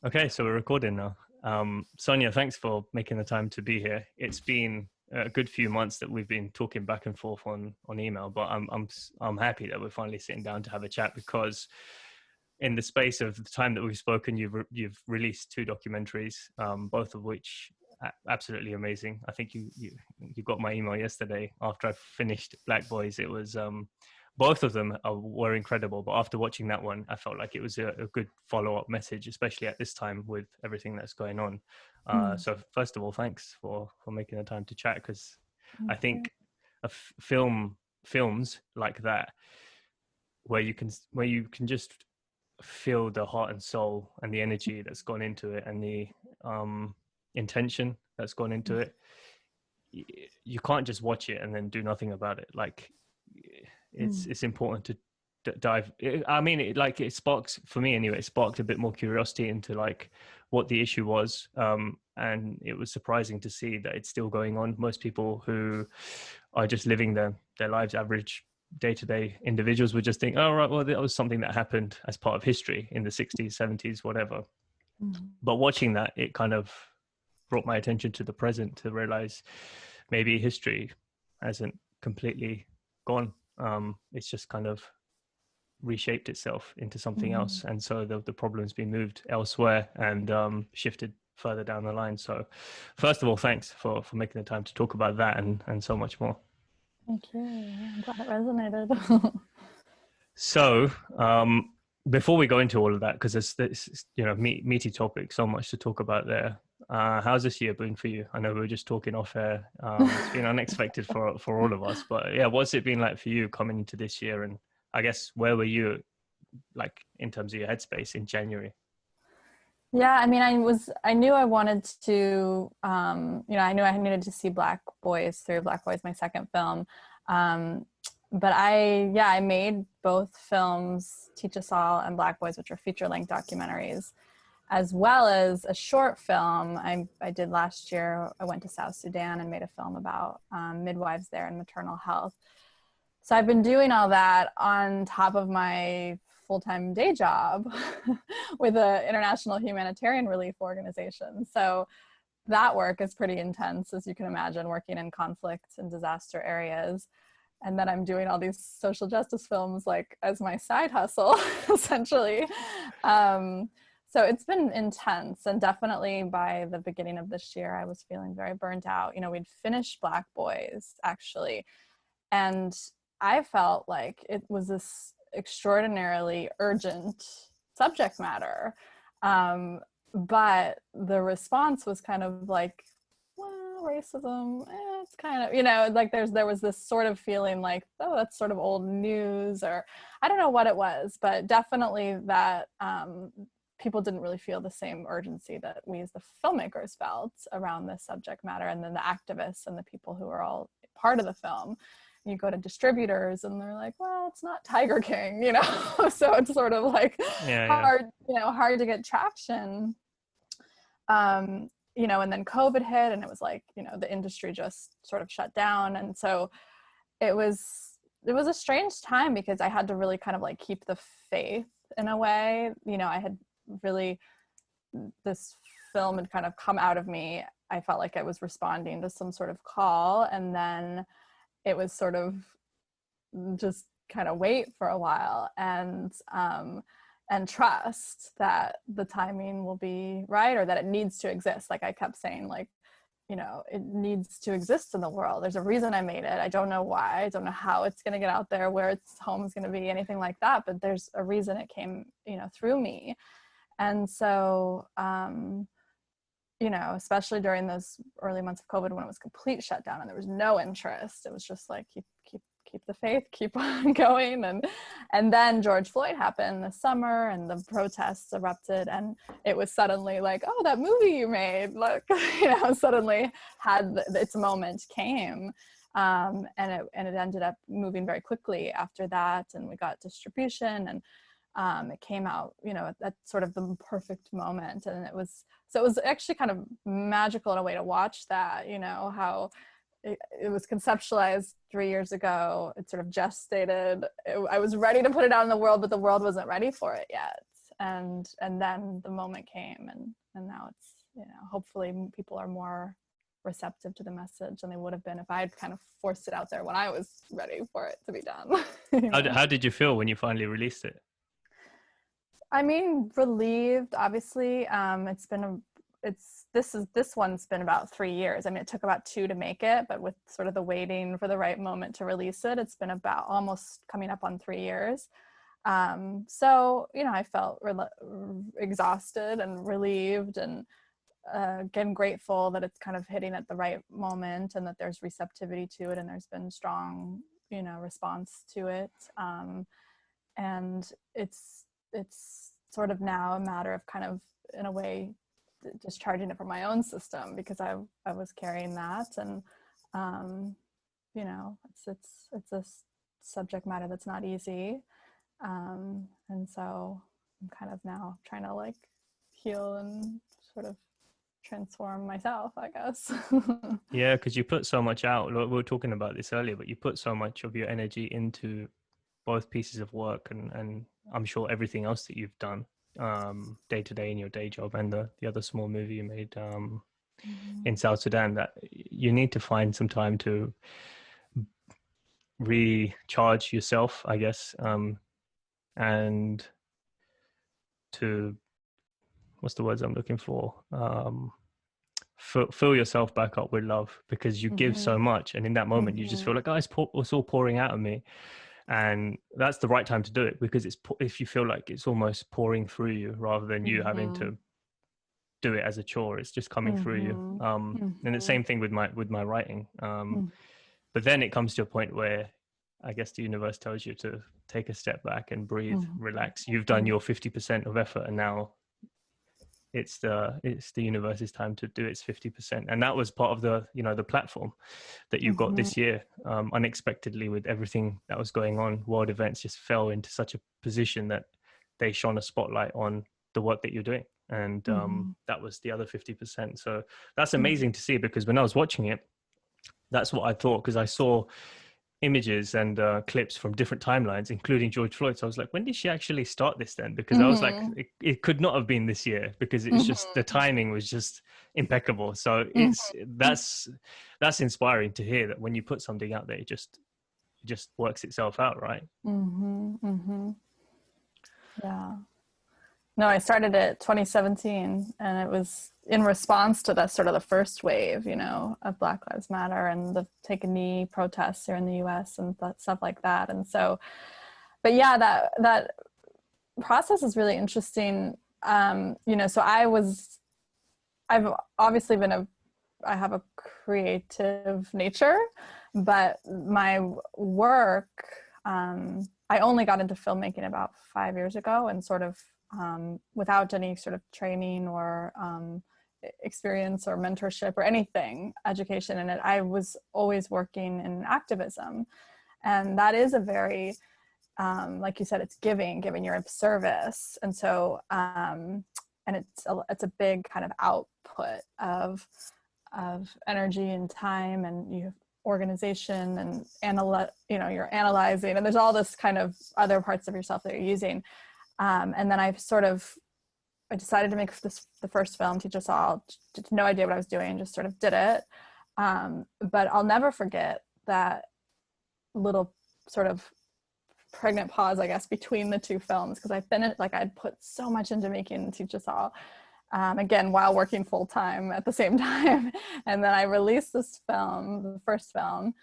Okay, so we're recording now. Sonia, thanks for making the time to be here. It's been a good few months that we've been talking back and forth on email, but I'm happy that we're finally sitting down to have a chat, because in the space of the time that we've spoken, you've released two documentaries, both of which are absolutely amazing. I think you got my email yesterday after I finished Black Boys. It was both of them were incredible, but after watching that one, I felt like it was a good follow-up message, especially at this time with everything that's going on. So first of all, thanks for making the time to chat, because I think films like that, where you can just feel the heart and soul and the energy that's gone into it, and the intention that's gone into it, you can't just watch it and then do nothing about it. Like, it's important to dive. I mean, it sparks, for me anyway, it sparked a bit more curiosity into like what the issue was, and it was surprising to see that it's still going on. Most people who are just living their lives, average day-to-day individuals, would just think, oh right, well, that was something that happened as part of history in the 60s, 70s, whatever. But watching that, it kind of brought my attention to the present, to realize maybe history hasn't completely gone. It's just kind of reshaped itself into something else, and so the problem's been moved elsewhere and shifted further down the line. So first of all, thanks for making the time to talk about that and so much more. Thank you. I'm glad it resonated. So before we go into all of that, because it's meaty topic, so much to talk about there. How's this year been for you? I know we were just talking off air. It's been unexpected for all of us, but yeah, what's it been like for you coming into this year? And I guess, where were you, like, in terms of your headspace in January? Yeah, I mean, I knew I wanted to, I knew I needed to see Black Boys through. Black Boys, my second film. But I made both films, Teach Us All and Black Boys, which are feature-length documentaries, as well as a short film I did last year. I went to South Sudan and made a film about midwives there and maternal health. So I've been doing all that on top of my full-time day job with an international humanitarian relief organization. So that work is pretty intense, as you can imagine, working in conflict and disaster areas. And then I'm doing all these social justice films, like, as my side hustle, essentially. So it's been intense, and definitely by the beginning of this year, I was feeling very burnt out. We'd finished Black Boys, actually, and I felt like it was this extraordinarily urgent subject matter. But the response was kind of like, well, racism, it's kind of, like there was this sort of feeling like, oh, that's sort of old news, or I don't know what it was, but definitely that people didn't really feel the same urgency that we as the filmmakers felt around this subject matter, and then the activists and the people who are all part of the film. You go to distributors and they're like, well, it's not Tiger King, so it's sort of like hard to get traction. And then COVID hit, and it was like, the industry just sort of shut down. And so it was a strange time, because I had to really kind of like keep the faith in a way. I had really, this film had kind of come out of me. I felt like I was responding to some sort of call, and then it was sort of just kind of wait for a while and trust that the timing will be right, or that it needs to exist. Like I kept saying, like, it needs to exist in the world. There's a reason I made it. I don't know why. I don't know how it's going to get out there, where its home is going to be, anything like that. But there's a reason it came, through me. And so, especially during those early months of COVID, when it was complete shutdown and there was no interest, it was just like, keep the faith, keep on going. And then George Floyd happened this summer, and the protests erupted, and it was suddenly like, oh, that movie you made, like, suddenly had its moment came. And it ended up moving very quickly after that, and we got distribution, and it came out, at sort of the perfect moment. And it was actually kind of magical in a way to watch that, how it was conceptualized 3 years ago. It sort of gestated. I was ready to put it out in the world, but the world wasn't ready for it yet. and then the moment came, and now it's, you know, hopefully people are more receptive to the message than they would have been if I had kind of forced it out there when I was ready for it to be done. You know? How did you feel when you finally released it? I mean, relieved, obviously. This one's been about 3 years. I mean, it took about 2 to make it, but with sort of the waiting for the right moment to release it, it's been about almost coming up on 3 years. So, you know, I felt exhausted and relieved, and again, grateful that it's kind of hitting at the right moment and that there's receptivity to it and there's been strong, you know, response to it. And it's sort of now a matter of kind of, in a way, discharging it from my own system, because I was carrying that, and you know, it's a subject matter that's not easy, and so I'm kind of now trying to like heal and sort of transform myself, I guess. Yeah, because you put so much out. We were talking about this earlier, but you put so much of your energy into both pieces of work, and I'm sure everything else that you've done day to day in your day job, and the other small movie you made in South Sudan, that you need to find some time to recharge yourself, I guess, and to, what's the words I'm looking for, fill yourself back up with love, because you give so much, and in that moment you just feel like, oh, it's all pouring out of me. And that's the right time to do it, because it's, if you feel like it's almost pouring through you rather than you having to do it as a chore, it's just coming through you. And the same thing with my writing. But then it comes to a point where I guess the universe tells you to take a step back and breathe, relax. You've done your 50% of effort, and now it's the universe's time to do its 50%. And that was part of the, you know, the platform that you got this year, unexpectedly, with everything that was going on. World events just fell into such a position that they shone a spotlight on the work that you're doing. And that was the other 50%. So that's amazing to see, because when I was watching it, that's what I thought, because I saw images and clips from different timelines, including George Floyd. So I was like, when did she actually start this then? Because I was like, it could not have been this year, because it's just, the timing was just impeccable. So it's that's inspiring to hear, that when you put something out there, it just works itself out, right? Yeah. No, I started it 2017, and it was in response to the sort of the first wave, you know, of Black Lives Matter and the Take a Knee protests here in the US and stuff like that. And so, but yeah, that process is really interesting. You know, so I've obviously I have a creative nature, but my work, I only got into filmmaking about 5 years ago, and sort of without any sort of training or experience or mentorship or anything, education in it. I was always working in activism, and that is a very, like you said, it's giving you're of service, and so and it's a big kind of output of energy and time, and you have organization and you know, you're analyzing, and there's all this kind of other parts of yourself that you're using. And then I decided to make the first film, Teach Us All. No idea what I was doing, just sort of did it. But I'll never forget that little sort of pregnant pause, I guess, between the two films, because I'd put so much into making Teach Us All, again, while working full time at the same time. And then I released this film, the first film,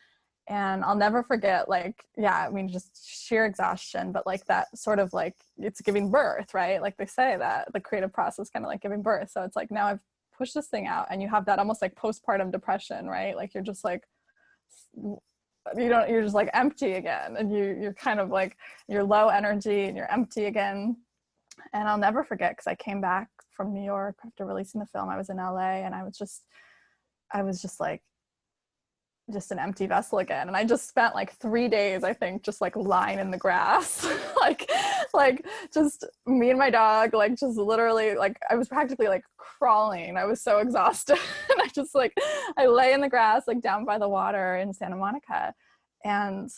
and I'll never forget, like, yeah, I mean, just sheer exhaustion, but like that sort of like, it's giving birth, right? Like they say that the creative process kind of like giving birth. So it's like, now I've pushed this thing out, and you have that almost like postpartum depression, right? Like you're just like, you're just like empty again, and you're kind of like, you're low energy and you're empty again. And I'll never forget, because I came back from New York after releasing the film. I was in LA, and I was just like, just an empty vessel again. And I just spent like 3 days, I think, just like lying in the grass, like just me and my dog, like just literally, like I was practically like crawling. I was so exhausted. And I lay in the grass, like down by the water in Santa Monica, and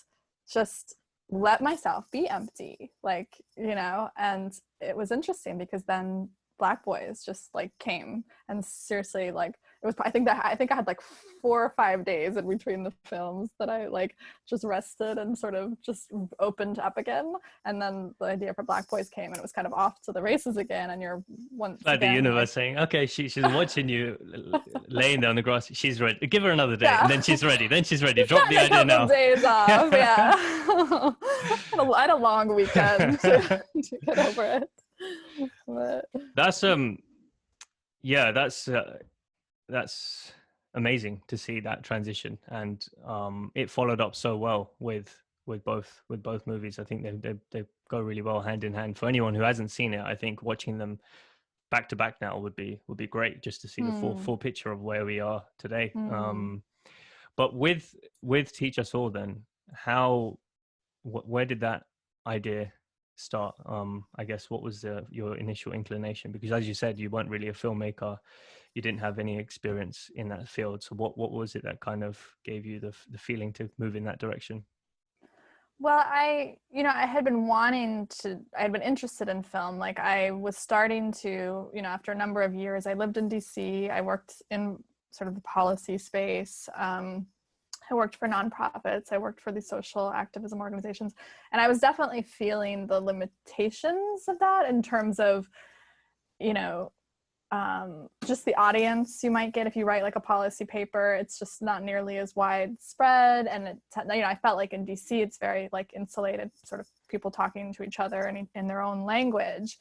just let myself be empty, like, you know. And it was interesting because then Black Boys just like came, and seriously, like, it was, I think I had like 4 or 5 days in between the films that I like just rested and sort of just opened up again. And then the idea for Black Boys came, and it was kind of off to the races again. And you're once like again the universe like, saying, okay, she's watching you laying there on the grass, she's ready, give her another day, yeah. and then she's ready, Just drop the had a idea couple now. days off, yeah. I had a long weekend to get over it. But That's yeah, that's amazing to see that transition, and it followed up so well with both movies. I think they go really well hand in hand. For anyone who hasn't seen it, I think watching them back to back now would be great, just to see the full picture of where we are today. But with Teach Us All, then where did that idea start? I guess, what was your initial inclination? Because as you said, you weren't really a filmmaker, you didn't have any experience in that field. So what was it that kind of gave you the feeling to move in that direction? well, I had been interested in film. Like, I was starting to, after a number of years, I lived in DC. I worked in sort of the policy space. I worked for nonprofits. I worked for these social activism organizations. And I was definitely feeling the limitations of that in terms of, just the audience you might get if you write like a policy paper. It's just not nearly as widespread. And I felt like in DC, it's very like insulated, sort of people talking to each other in their own language.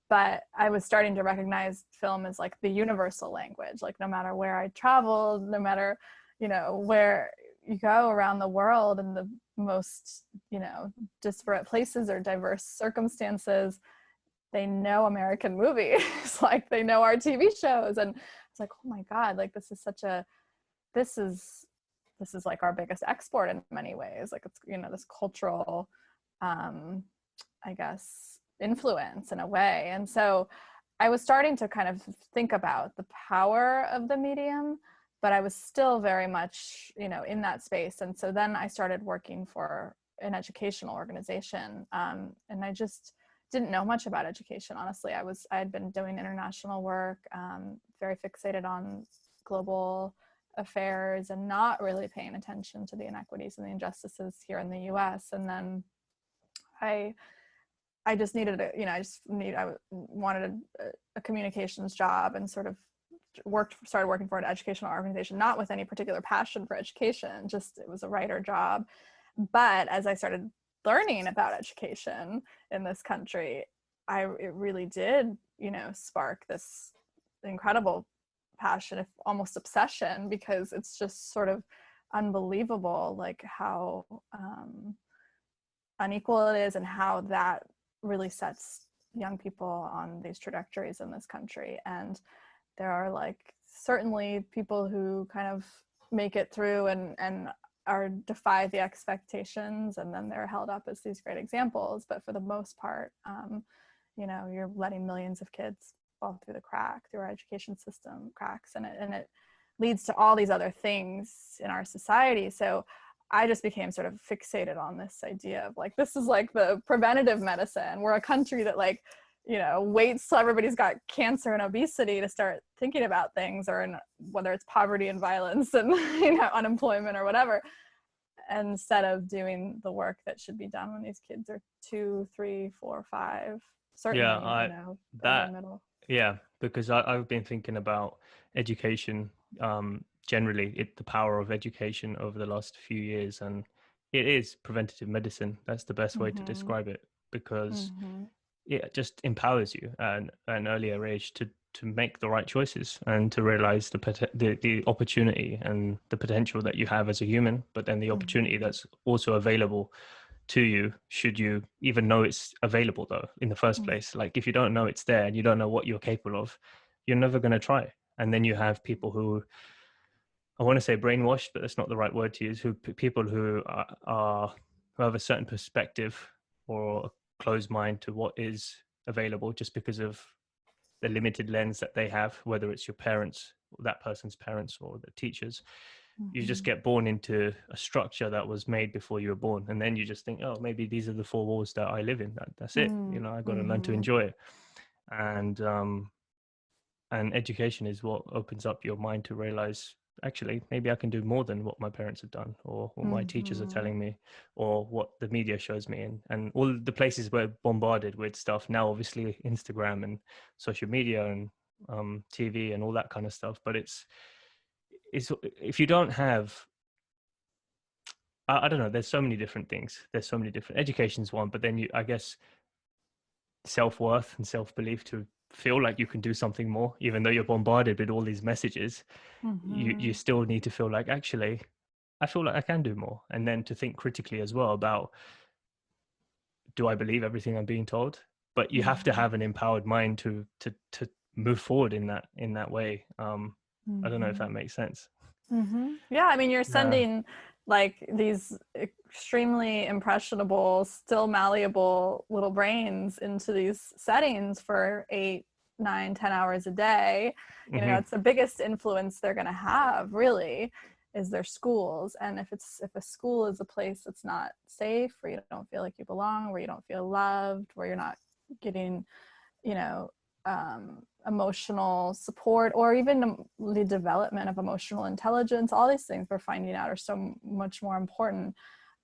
But I was starting to recognize film as like the universal language. Like, no matter where I traveled, no matter, where you go around the world in the most, disparate places or diverse circumstances, they know American movies. Like, they know our TV shows. And it's like, oh my God, like, this is like our biggest export in many ways. Like, it's, this cultural, I guess, influence in a way. And so I was starting to kind of think about the power of the medium, but I was still very much, in that space. And so then I started working for an educational organization. And I just didn't know much about education, honestly. I had been doing international work, very fixated on global affairs and not really paying attention to the inequities and the injustices here in the US. And then I just needed I wanted a communications job, and sort of started working for an educational organization, not with any particular passion for education, just it was a writer job. But as I started learning about education in this country, it really did, spark this incredible passion, if almost obsession, because it's just sort of unbelievable, like how unequal it is, and how that really sets young people on these trajectories in this country. And there are like certainly people who kind of make it through and defy the expectations, and then they're held up as these great examples. But for the most part, you're letting millions of kids fall through our education system cracks, and it leads to all these other things in our society. So I just became sort of fixated on this idea of like, this is like the preventative medicine. We're a country that like, waits till everybody's got cancer and obesity to start thinking about things, or whether it's poverty and violence and unemployment or whatever, instead of doing the work that should be done when these kids are 2, 3, 4, 5. Certainly, that middle. Yeah, because I've been thinking about education, generally, the power of education over the last few years, and it is preventative medicine. That's the best way to describe it, because it just empowers you at an earlier age to make the right choices, and to realize the opportunity and the potential that you have as a human, but then the opportunity that's also available to you, should you even know it's available, though, in the first place. Like, if you don't know it's there and you don't know what you're capable of, you're never going to try. And then you have people who, I want to say brainwashed, but that's not the right word to use, people who who have a certain perspective or a closed mind to what is available, just because of the limited lens that they have, whether it's your parents, or that person's parents, or the teachers. you just get born into a structure that was made before you were born, and then you just think, oh, maybe these are the four walls that I live in. That's it. You know, I got to learn to enjoy it. And education is what opens up your mind to realize, actually, maybe I can do more than what my parents have done, or what my teachers are telling me, or what the media shows me. And all the places we're bombarded with stuff now, obviously Instagram and social media and TV and all that kind of stuff. But it's if you don't have, I don't know, there's so many different things. There's so many different, education's one, but then I guess self-worth and self-belief to feel like you can do something more, even though you're bombarded with all these messages. You still need to feel like, actually, I feel like I can do more. And then to think critically as well about, do I believe everything I'm being told? But you have to have an empowered mind to move forward in that way. I don't know if that makes sense. Yeah, I mean, you're sending like these extremely impressionable, still malleable little brains into these settings for 8, 9, 10 hours a day. You know, it's the biggest influence they're going to have, really, is their schools. And if a school is a place that's not safe, where you don't feel like you belong, where you don't feel loved, where you're not getting, you know, emotional support, or even the development of emotional intelligence, all these things we're finding out are so much more important.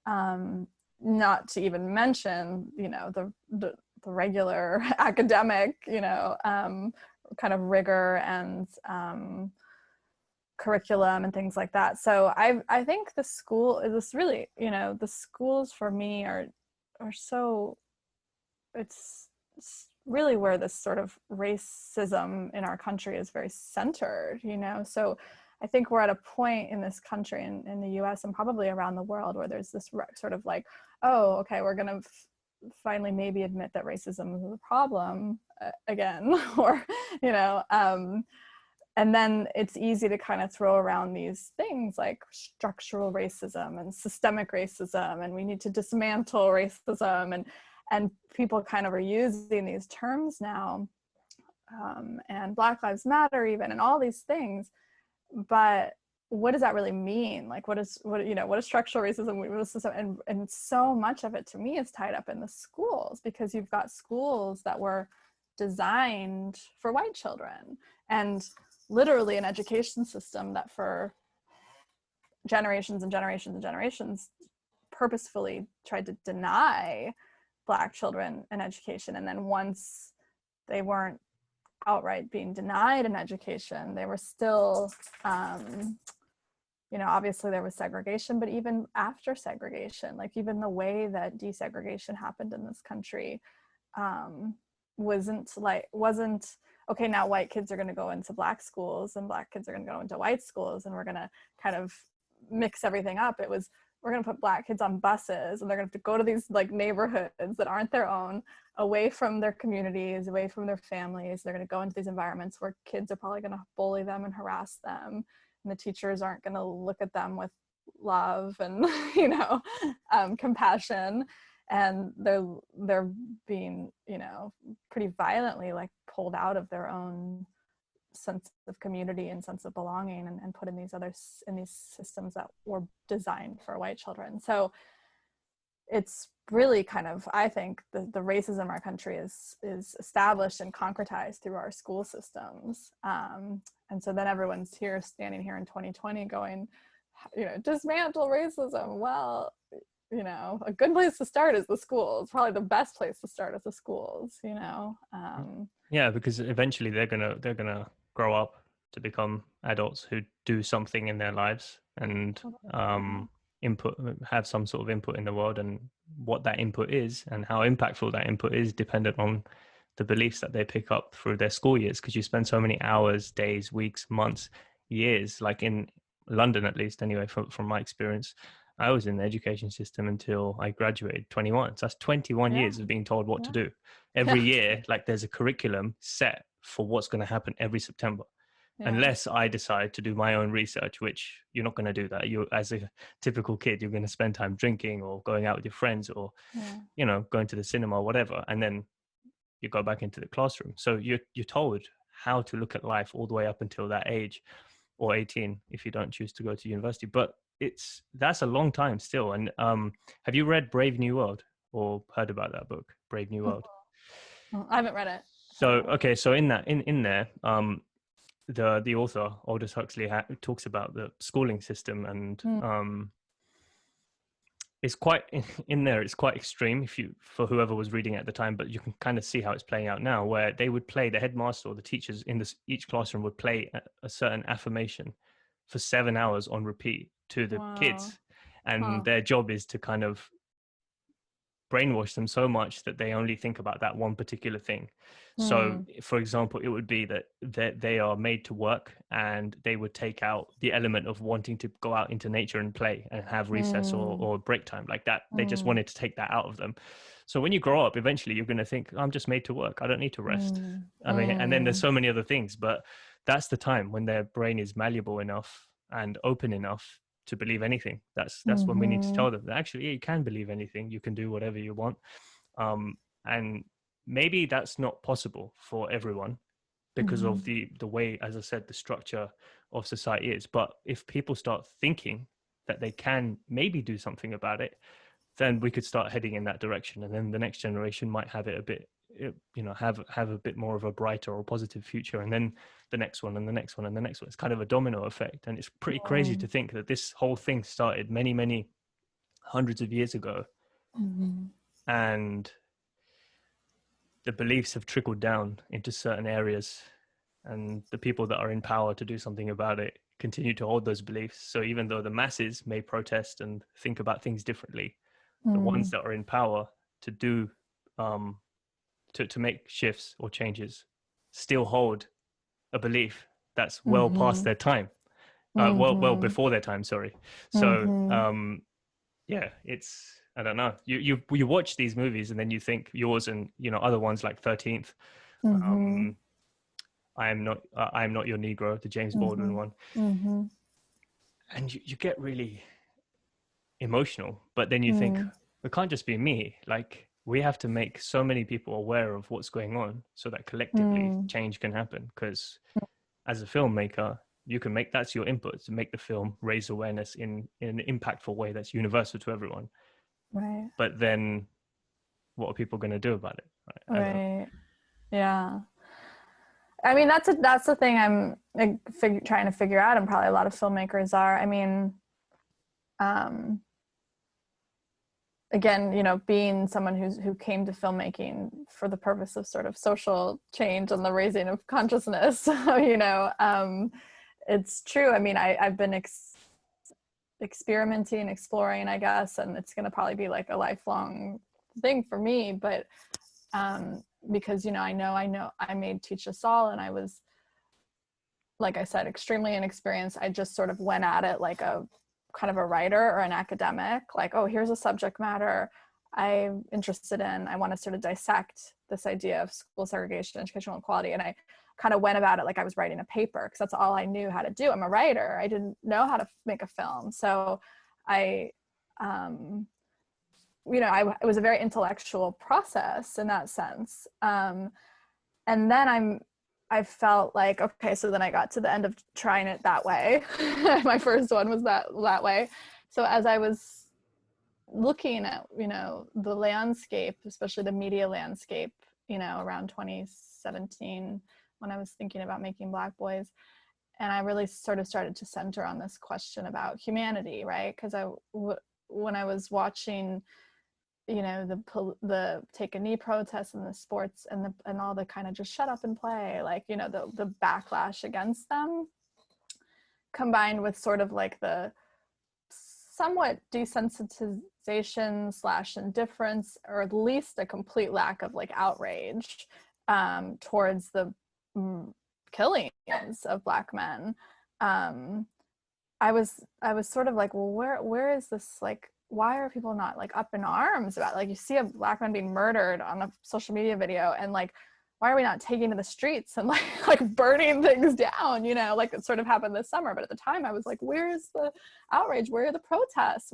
Not to even mention, you know, the regular academic, you know, kind of rigor and curriculum and things like that. So I think the school is this really, you know, the schools for me are so, it's really where this sort of racism in our country is very centered, you know. So I think we're at a point in this country, in the US and probably around the world, where there's this sort of like, oh, okay, we're going to finally maybe admit that racism is a problem again, or, you know, and then it's easy to kind of throw around these things like structural racism and systemic racism, and we need to dismantle racism, and people kind of are using these terms now, and Black Lives Matter even, and all these things. But what does that really mean? Like, what is structural racism? And so much of it to me is tied up in the schools, because you've got schools that were designed for white children, and literally an education system that for generations and generations and generations purposefully tried to deny Black children an education. And then once they weren't outright being denied an education, they were still, you know, obviously there was segregation, but even after segregation, like even the way that desegregation happened in this country wasn't okay, now white kids are going to go into Black schools and Black kids are going to go into white schools, and we're going to kind of mix everything up. It was, we're going to put Black kids on buses, and they're going to have to go to these like neighborhoods that aren't their own, away from their communities, away from their families. They're going to go into these environments where kids are probably going to bully them and harass them, and the teachers aren't going to look at them with love and, you know, compassion, and they're being, you know, pretty violently like pulled out of their own sense of community and sense of belonging, and put in these systems that were designed for white children. So it's really kind of, I think the racism in our country is established and concretized through our school systems. And so then everyone's standing here in 2020 going, you know, dismantle racism. Well, you know, a good place to start is the schools. Probably the best place to start is the schools, you know. Yeah, because eventually they're gonna grow up to become adults who do something in their lives and have some sort of input in the world, and what that input is and how impactful that input is dependent on the beliefs that they pick up through their school years, because you spend so many hours, days, weeks, months, years, like in London at least anyway, from my experience. I was in the education system until I graduated 21. So that's 21 years of being told what to do. Every year, like there's a curriculum set for what's going to happen every September. Unless I decide to do my own research, which you're not going to do that. You, as a typical kid, you're going to spend time drinking or going out with your friends, or, you know, going to the cinema or whatever. And then you go back into the classroom. So you're told how to look at life all the way up until that age. or 18 if you don't choose to go to university. But that's a long time still. And have you read Brave New World or heard about that book, Brave New World? I haven't read it. So okay, so in there, the author Aldous Huxley talks about the schooling system, and it's quite in there. It's quite extreme for whoever was reading it at the time, but you can kind of see how it's playing out now, where they would play, the headmaster or the teachers in each classroom would play a certain affirmation for 7 hours on repeat to the kids, and their job is to kind of brainwash them so much that they only think about that one particular thing. So for example, it would be that they are made to work, and they would take out the element of wanting to go out into nature and play and have recess or break time like that. They just wanted to take that out of them. So when you grow up, eventually you're going to think, I'm just made to work, I don't need to rest. I mean, and then there's so many other things, but that's the time when their brain is malleable enough and open enough to believe anything. That's when we need to tell them that actually, yeah, you can believe anything, you can do whatever you want. And maybe that's not possible for everyone because of the way, as I said, the structure of society is. But if people start thinking that they can maybe do something about it, then we could start heading in that direction, and then the next generation might have it a bit, have a bit more of a brighter or positive future, and then the next one and the next one and the next one. It's kind of a domino effect, and it's pretty crazy to think that this whole thing started many hundreds of years ago, and the beliefs have trickled down into certain areas, and the people that are in power to do something about it continue to hold those beliefs. So even though the masses may protest and think about things differently, the ones that are in power to do to make shifts or changes still hold a belief that's well past their time, well before their time, sorry. So yeah, it's, I don't know, you watch these movies and then you think yours and other ones like 13th, I am not your Negro, the James Baldwin one, and you get really emotional, but then you think, it can't just be me. Like, we have to make so many people aware of what's going on so that collectively change can happen. Because as a filmmaker, you can make, that's your input, to make the film raise awareness in an impactful way that's universal to everyone. Right. But then what are people going to do about it? Right. Yeah. I mean, that's the thing I'm trying to figure out, and probably a lot of filmmakers are. I mean, again, being someone who came to filmmaking for the purpose of sort of social change and the raising of consciousness, it's true. I mean, I've been experimenting, exploring, I guess, and it's going to probably be like a lifelong thing for me. But because, I know I made Teach Us All, and I was, like I said, extremely inexperienced. I just sort of went at it like a kind of a writer or an academic, like, oh, here's a subject matter I'm interested in. I want to sort of dissect this idea of school segregation, educational inequality. And I kind of went about it like I was writing a paper, because that's all I knew how to do. I'm a writer. I didn't know how to make a film. So it was a very intellectual process in that sense. And then I felt like, okay, so then I got to the end of trying it that way. My first one was that way. So as I was looking at, the landscape, especially the media landscape, around 2017, when I was thinking about making Black Boys, and I really sort of started to center on this question about humanity, right? Because when I was watching, the take a knee protests and the sports and all the kind of just shut up and play, like, the backlash against them, combined with sort of like the somewhat desensitization / indifference, or at least a complete lack of like outrage towards the killings of Black men. I was sort of like, well, where is this, like, why are people not like up in arms about, like, you see a Black man being murdered on a social media video, and like, why are we not taking to the streets and like burning things down, like it sort of happened this summer. But at the time I was like, where's the outrage? Where are the protests?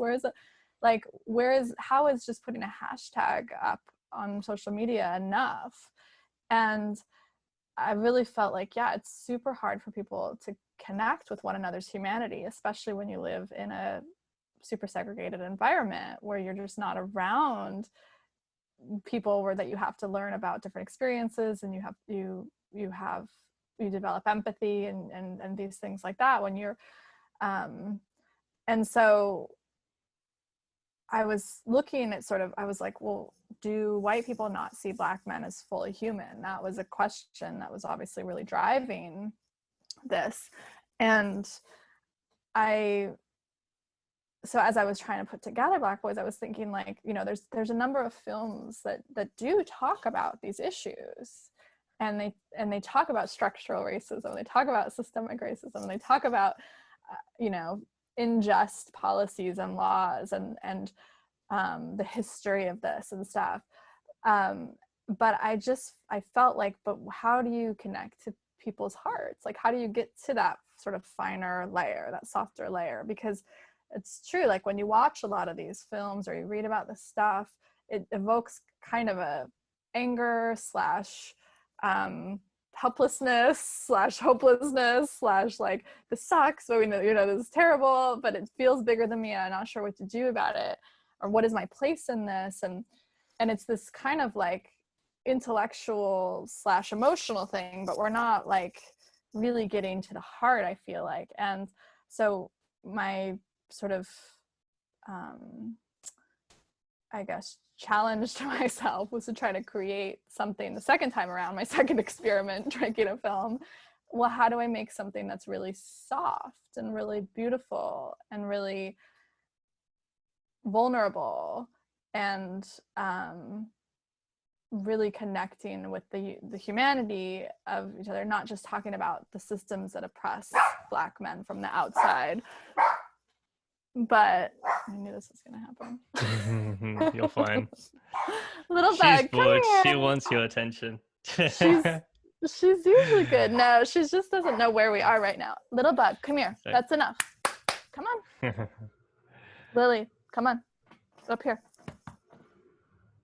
How is just putting a hashtag up on social media enough? And I really felt like, yeah, it's super hard for people to connect with one another's humanity, especially when you live in a super segregated environment where you're just not around people, where that you have to learn about different experiences, and you develop empathy and these things like that when you're and so I was looking at I was like, well, do white people not see Black men as fully human? That was a question that was obviously really driving this. And so as I was trying to put together Black Boys, I was thinking, like, you know, there's a number of films that do talk about these issues. And they talk about structural racism, they talk about systemic racism, they talk about, you know, unjust policies and laws and the history of this and stuff. But I felt like, but how do you connect to people's hearts? Like, how do you get to that sort of finer layer, that softer layer? Because it's true, like when you watch a lot of these films or you read about this stuff, it evokes kind of a anger slash helplessness slash hopelessness slash like, this sucks, so we know, you know, this is terrible, but it feels bigger than me and I'm not sure what to do about it, or what is my place in this. And it's this kind of like intellectual slash emotional thing, but we're not like really getting to the heart, I feel like. And so my sort of I guess challenge to myself was to try to create something the second time around, my second experiment making a film. Well, how do I make something that's really soft and really beautiful and really vulnerable and really connecting with the humanity of each other, not just talking about the systems that oppress Black men from the outside. But I knew this was going to happen. You're fine. Little She's bug, bored. come She here. wants your attention. She's usually good. No, she just doesn't know where we are right now. Little bug, come here. That's enough. Come on. Lily, come on. Up here.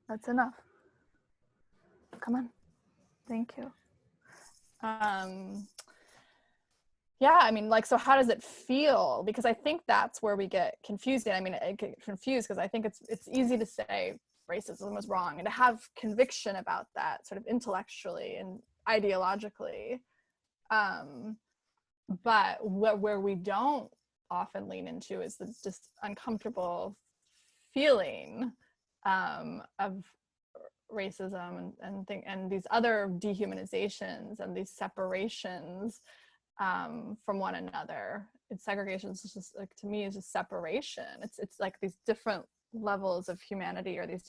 That's enough. Come on. Thank you. Yeah, I mean, like, so how does it feel? Because I think that's where we get confused. I mean, I get confused because I think it's easy to say racism was wrong and to have conviction about that sort of intellectually and ideologically. But where we don't often lean into is the just uncomfortable feeling of racism and these other dehumanizations and these separations from one another. It's segregation is just like, to me, is just separation. It's like these different levels of humanity, or these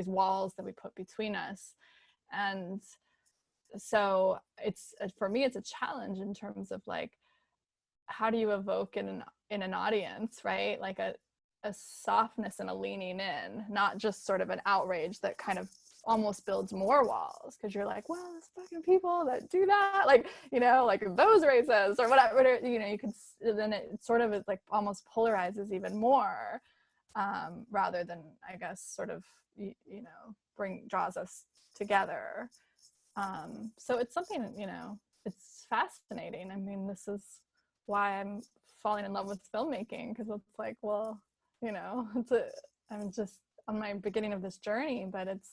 walls that we put between us. And so it's, for me, it's a challenge in terms of like, how do you evoke in an audience, right? Like a softness and a leaning in, not just sort of an outrage that kind of almost builds more walls, because you're like, well, there's fucking people that do that, like, you know, like those racists or whatever, you know, you could, then it sort of is like almost polarizes even more, rather than, I guess, sort of, you know, draws us together. So it's something, you know, it's fascinating. I mean, this is why I'm falling in love with filmmaking, because it's like, well, you know, I'm just on my beginning of this journey, but it's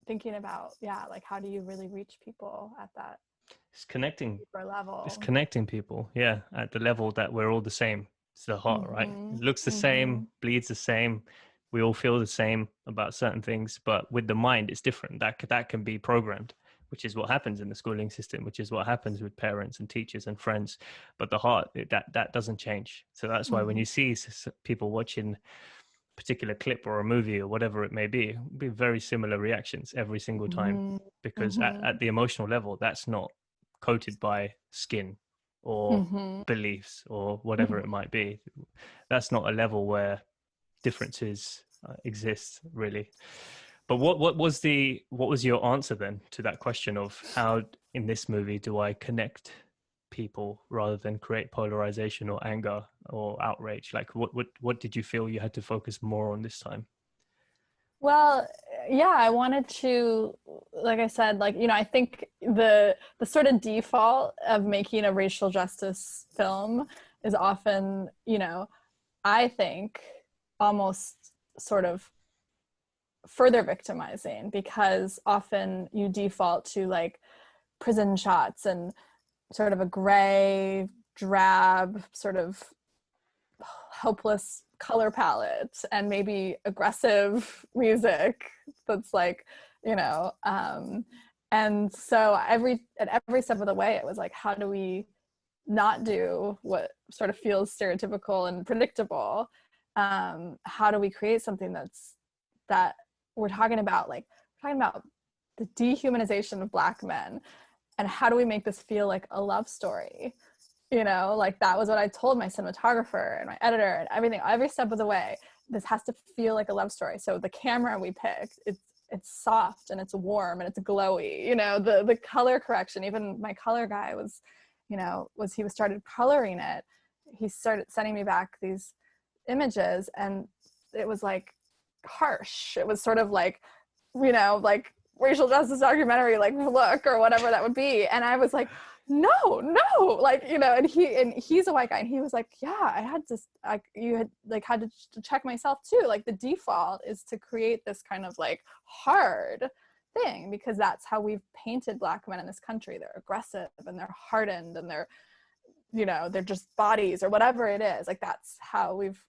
thinking about, yeah, like, how do you really reach people at that deeper level? It's connecting people, yeah, at the level that we're all the same. It's the heart, right? It looks the same, bleeds the same, we all feel the same about certain things, but with the mind it's different. That can be programmed, which is what happens in the schooling system, which is what happens with parents and teachers and friends. But the heart, that doesn't change. So that's why when you see people watching particular clip or a movie or whatever it may be, it'll be very similar reactions every single time, because at the emotional level, that's not coated by skin or beliefs or whatever it might be. That's not a level where differences exist, really. But what was your answer then to that question of how in this movie do I connect people rather than create polarization or anger or outrage? Like what did you feel you had to focus more on this time? Well, yeah, I wanted to, like I said, like, you know, I think the sort of default of making a racial justice film is often, you know, I think almost sort of further victimizing, because often you default to like prison shots and sort of a gray, drab, sort of hopeless color palette, and maybe aggressive music that's like, you know, and so at every step of the way it was like, how do we not do what sort of feels stereotypical and predictable? How do we create something that we're talking about, like we're talking about the dehumanization of Black men, and how do we make this feel like a love story? You know, like that was what I told my cinematographer and my editor and everything, every step of the way. This has to feel like a love story. So the camera we picked, it's soft and it's warm and it's glowy. You know, the color correction, even my color guy was, you know, he started coloring it. He started sending me back these images, and it was like harsh. It was sort of like, you know, like racial justice documentary, like look, or whatever that would be. And I was like, no, like, you know, and he's a white guy, and he was like, yeah, I had to, you had like had to check myself too. Like the default is to create this kind of like hard thing, because that's how we've painted Black men in this country. They're aggressive and they're hardened and they're, you know, they're just bodies or whatever it is. Like that's how we've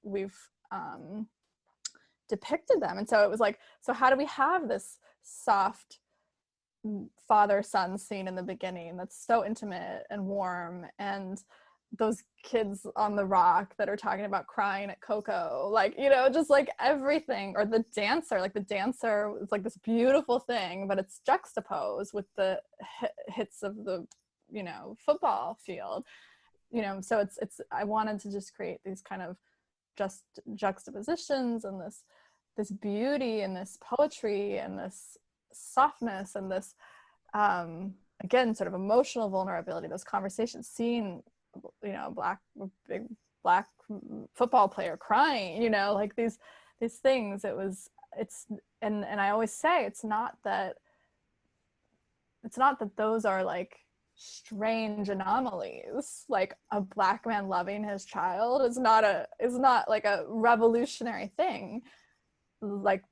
depicted them. And so it was like, so how do we have this soft father-son scene in the beginning that's so intimate and warm, and those kids on the rock that are talking about crying at Coco, like, you know, just like everything. Or the dancer is like this beautiful thing, but it's juxtaposed with the hits of the, you know, football field, you know. So it's I wanted to just create these kind of just juxtapositions, and this beauty and this poetry and this softness and this again sort of emotional vulnerability, those conversations, seeing, you know, big black football player crying, you know, like these things. And I always say it's not that those are like strange anomalies. Like a Black man loving his child is not like a revolutionary thing. Like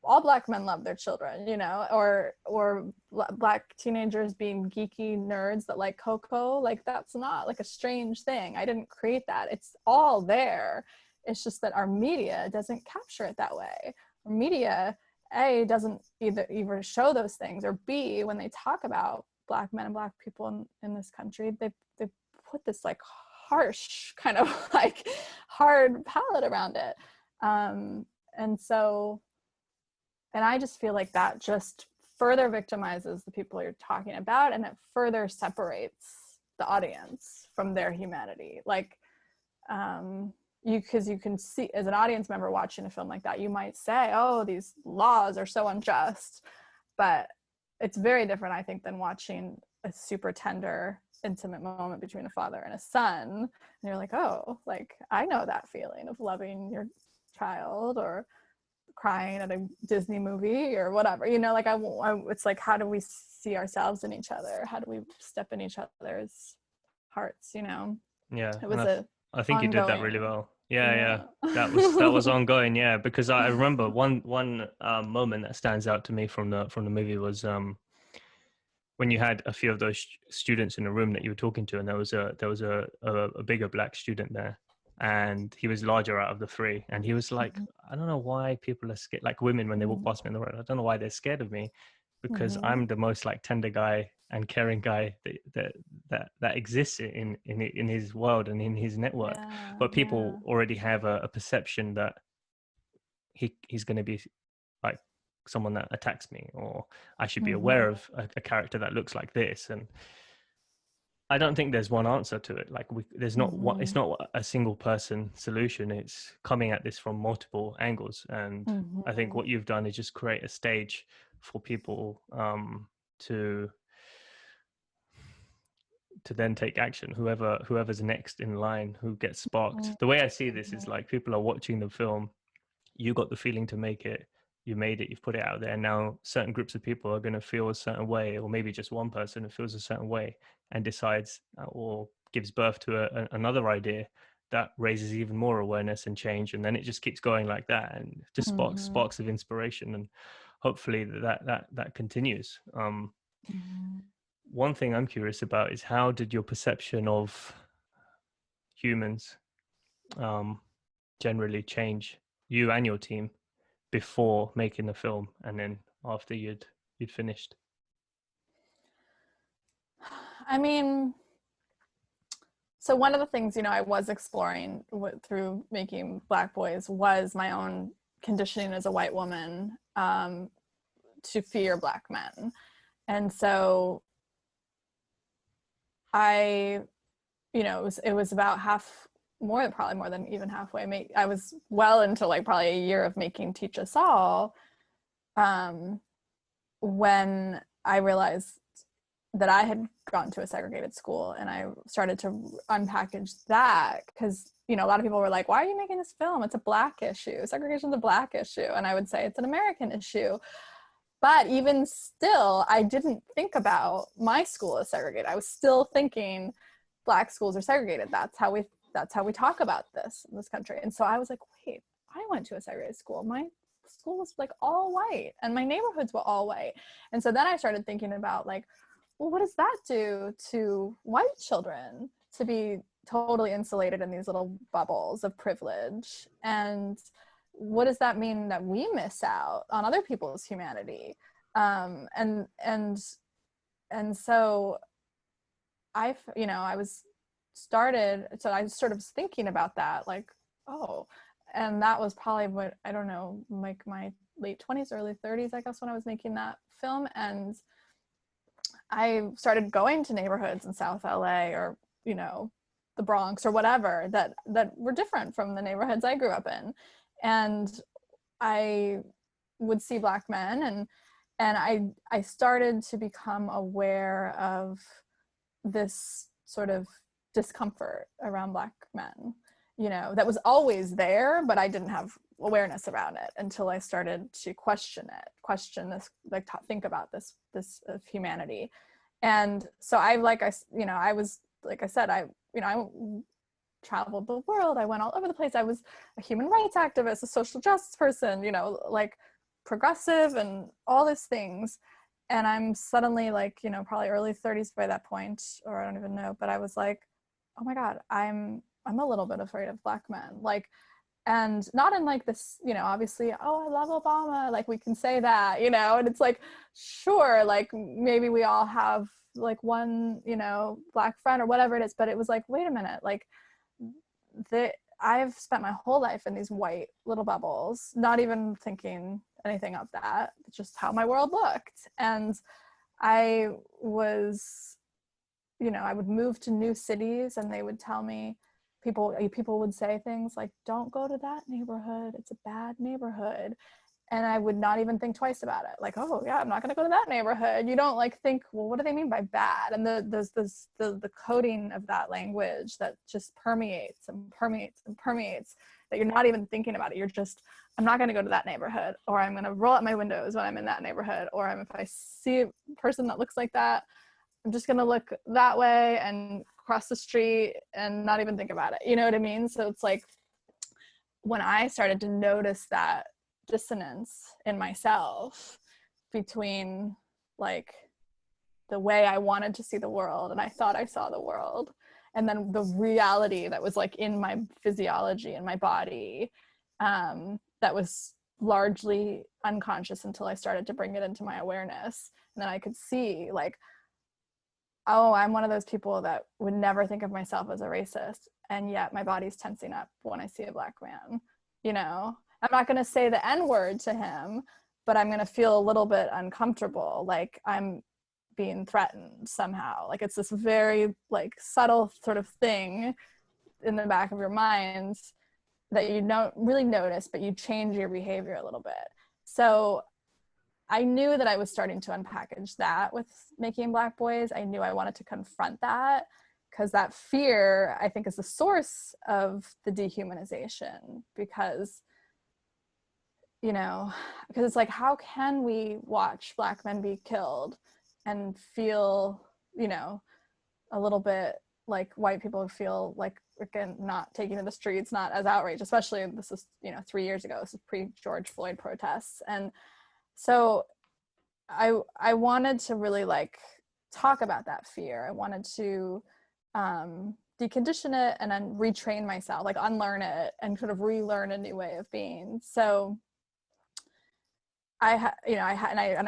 all Black men love their children, you know, or Black teenagers being geeky nerds that like Coco, like that's not like a strange thing. I didn't create that. It's all there. It's just that our media doesn't capture it that way. Our media, A, doesn't either show those things, or B, when they talk about Black men and Black people in this country, they put this like harsh kind of like hard palette around it. And so, and I just feel like that just further victimizes the people you're talking about, and it further separates the audience from their humanity. Like, because you can see, as an audience member watching a film like that, you might say, oh, these laws are so unjust. But it's very different, I think, than watching a super tender, intimate moment between a father and a son. And you're like, oh, like, I know that feeling of loving your child, or crying at a Disney movie or whatever, you know, like it's like, how do we see ourselves in each other? How do we step in each other's hearts, you know? Yeah. It was I think you did that really well. Yeah. That was ongoing. Yeah. Because I remember one moment that stands out to me from the movie was, when you had a few of those students in the room that you were talking to, and there was a bigger Black student there, and he was larger out of the three, and he was like, I don't know why people are scared, like women when they walk past me in the road, I don't know why they're scared of me, because I'm the most like tender guy and caring guy that exists in his world and in his network. But people already have a perception that he's going to be like someone that attacks me, or I should be aware of a character that looks like this. And I don't think there's one answer to it. Like there's not one, it's not a single person solution. It's coming at this from multiple angles. And I think what you've done is just create a stage for people to then take action. Whoever's next in line, who gets sparked. The way I see this is like, people are watching the film. You got the feeling to make it. you made it, you've put it out there. Now certain groups of people are going to feel a certain way, or maybe just one person who feels a certain way and decides or gives birth to another idea that raises even more awareness and change, and then it just keeps going like that, and just sparks of inspiration, and hopefully that continues. One thing I'm curious about is, how did your perception of humans generally change, you and your team, before making the film and then after you'd finished? I mean, so one of the things, I was exploring through making Black Boys was my own conditioning as a white woman to fear Black men. And so it was about probably more than even halfway. I was well into like probably a year of making Teach Us All when I realized that I had gone to a segregated school, and I started to unpackage that, because a lot of people were like, why are you making this film? It's a Black issue. Segregation is a Black issue. And I would say it's an American issue. But even still, I didn't think about my school as segregated. I was still thinking Black schools are segregated. That's how we talk about this in this country. And so I was like, wait, I went to a segregated school. My school was like all white, and my neighborhoods were all white. And so then I started thinking about like, well, what does that do to white children to be totally insulated in these little bubbles of privilege? And what does that mean that we miss out on other people's humanity? And so I sort of thinking about that, like, oh, and that was probably what, I don't know, like my late 20s, early 30s, I guess, when I was making that film. And I started going to neighborhoods in South LA, or, the Bronx or whatever, that were different from the neighborhoods I grew up in. And I would see Black men, and I started to become aware of this sort of discomfort around Black men, that was always there, but I didn't have awareness around it until I started to question this, like, think about this of humanity. And so I traveled the world. I went all over the place. I was a human rights activist, a social justice person, like progressive and all these things. And I'm suddenly like, probably early 30s by that point, or I don't even know, but I was like, oh my God, I'm a little bit afraid of Black men. Like, and not in like this, obviously, oh, I love Obama, like we can say that, and it's like, sure, like maybe we all have like one, Black friend or whatever it is, but it was like, wait a minute, like I've spent my whole life in these white little bubbles, not even thinking anything of that, just how my world looked. And I was, I would move to new cities, and they would tell me, people would say things like, don't go to that neighborhood, it's a bad neighborhood. And I would not even think twice about it. Like, oh yeah, I'm not going to go to that neighborhood. You don't like think, well, what do they mean by bad? And the coding of that language that just permeates and permeates and permeates, that you're not even thinking about it. You're just, I'm not going to go to that neighborhood, or I'm going to roll up my windows when I'm in that neighborhood, or if I see a person that looks like that, I'm just going to look that way and cross the street and not even think about it. You know what I mean? So it's like, when I started to notice that dissonance in myself between like the way I wanted to see the world and I thought I saw the world, and then the reality that was like in my physiology and my body, that was largely unconscious until I started to bring it into my awareness. And then I could see like, oh, I'm one of those people that would never think of myself as a racist, and yet my body's tensing up when I see a Black man. I'm not going to say the N-word to him, but I'm going to feel a little bit uncomfortable, like I'm being threatened somehow. Like it's this very like subtle sort of thing in the back of your mind that you don't really notice, but you change your behavior a little bit. So I knew that I was starting to unpackage that with making Black Boys. I knew I wanted to confront that, because that fear, I think, is the source of the dehumanization. Because, you know, because it's like, how can we watch Black men be killed and feel, you know, a little bit like white people feel like, again, not taking to the streets, not as outraged, especially this is, you know, 3 years ago, this is pre-George Floyd protests. And so I wanted to really like talk about that fear. I wanted to decondition it and then retrain myself, like unlearn it and sort of relearn a new way of being. So I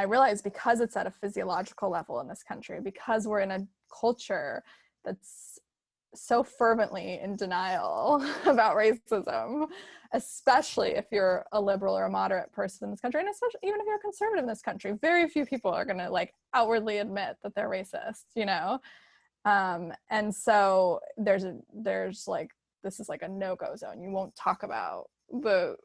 realized, because it's at a physiological level in this country, because we're in a culture that's so fervently in denial about racism, especially if you're a liberal or a moderate person in this country, and especially even if you're a conservative in this country, very few people are going to like outwardly admit that they're racist, you know. And so there's like, this is like a no-go zone. You won't talk about the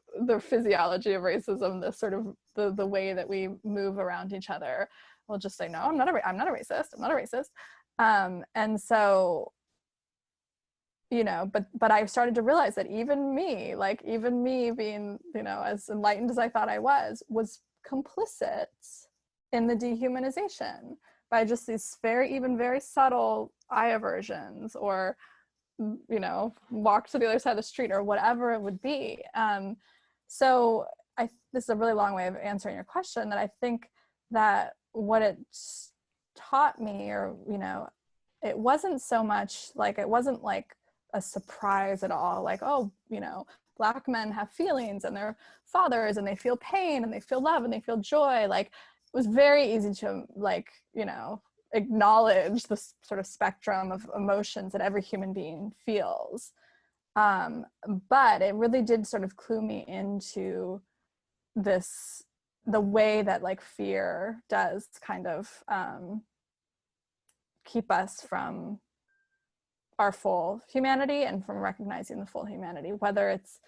physiology of racism, the sort of the way that we move around each other. We'll just say, no, I'm not a racist. I'm not a racist. And so, you know, but I started to realize that even me being, you know, as enlightened as I thought I was complicit in the dehumanization by just these very subtle eye aversions, or, you know, walk to the other side of the street, or whatever it would be. So this is a really long way of answering your question, that I think that what it taught me, or, you know, it wasn't so much like, it wasn't like a surprise at all, like, oh, you know, Black men have feelings and they're fathers and they feel pain and they feel love and they feel joy. Like, it was very easy to, like, you know, acknowledge the sort of spectrum of emotions that every human being feels. But it really did sort of clue me into the way that like fear does kind of keep us from our full humanity and from recognizing the full humanity, whether it's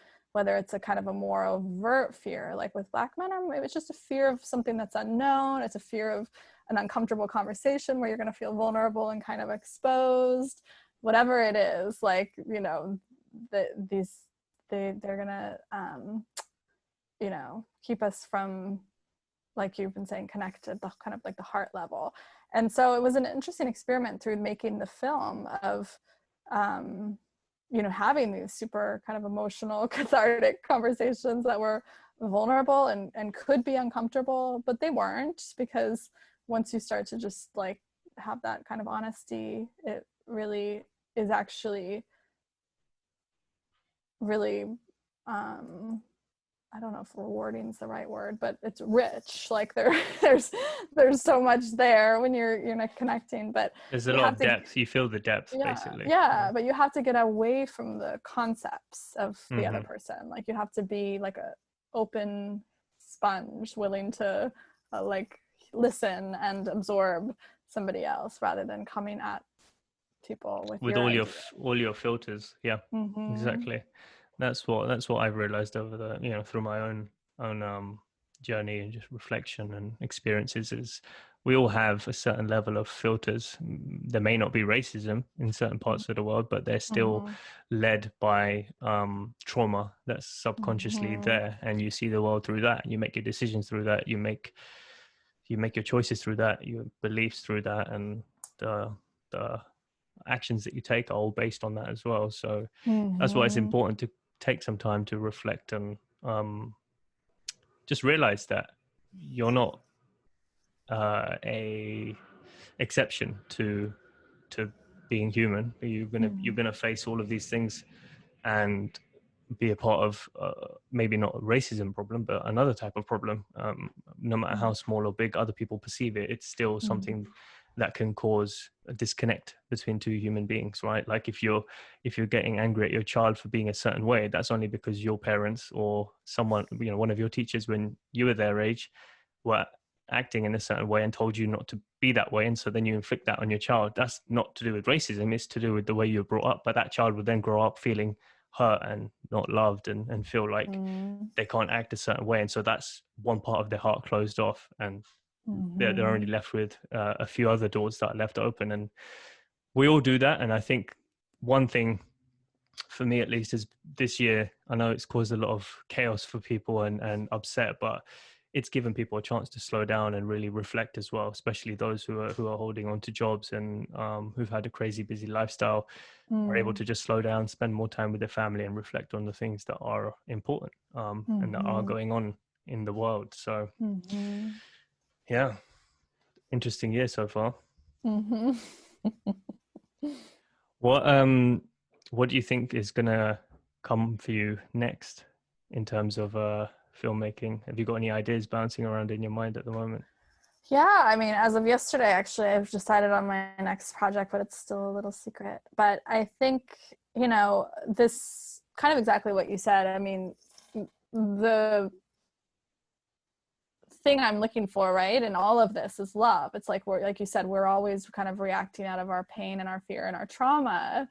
a kind of a more overt fear, like with Black men, or maybe it's just a fear of something that's unknown. It's a fear of an uncomfortable conversation where you're going to feel vulnerable and kind of exposed, whatever it is. Like, you know, they're going to, you know, keep us from, like you've been saying, connected, the kind of like the heart level. And so it was an interesting experiment through making the film of, you know, having these super kind of emotional, cathartic conversations that were vulnerable and could be uncomfortable, but they weren't, because once you start to just like have that kind of honesty, it really is actually really, I don't know if rewarding is the right word, but it's rich. Like there's so much there when you're not connecting, but there's a lot of depth. You feel the depth, basically. Yeah, but you have to get away from the concepts of the other person. Like, you have to be like a open sponge, willing to like listen and absorb somebody else, rather than coming at people with all your filters. Yeah, exactly. That's what I've realized over the, you know, through my own journey and just reflection and experiences, is we all have a certain level of filters. There may not be racism in certain parts of the world, but they're still led by trauma that's subconsciously there, and you see the world through that. You make your decisions through that. You make your choices through that. Your beliefs through that, and the actions that you take are all based on that as well. So that's why it's important to take some time to reflect and just realize that you're not a exception to being human. You're gonna face all of these things and be a part of maybe not a racism problem, but another type of problem. No matter how small or big other people perceive it, it's still something that can cause a disconnect between two human beings, right? Like if you're getting angry at your child for being a certain way, that's only because your parents or someone, you know, one of your teachers when you were their age were acting in a certain way and told you not to be that way, and so then you inflict that on your child. That's not to do with racism, it's to do with the way you were brought up. But that child would then grow up feeling hurt and not loved and feel like they can't act a certain way, and so that's one part of their heart closed off, and they're only left with a few other doors that are left open. And we all do that. And I think one thing for me at least, is this year. I know it's caused a lot of chaos for people and upset, but it's given people a chance to slow down and really reflect as well, especially those who are holding on to jobs and who've had a crazy busy lifestyle, are able to just slow down, spend more time with their family, and reflect on the things that are important and that are going on in the world. So yeah, interesting year so far. What do you think is gonna come for you next in terms of filmmaking? Have you got any ideas bouncing around in your mind at the moment? Yeah, I mean, as of yesterday, actually, I've decided on my next project, but it's still a little secret. But I think, you know, this kind of exactly what you said. I mean, the thing I'm looking for, right, in all of this is love. It's like like you said, we're always kind of reacting out of our pain and our fear and our trauma,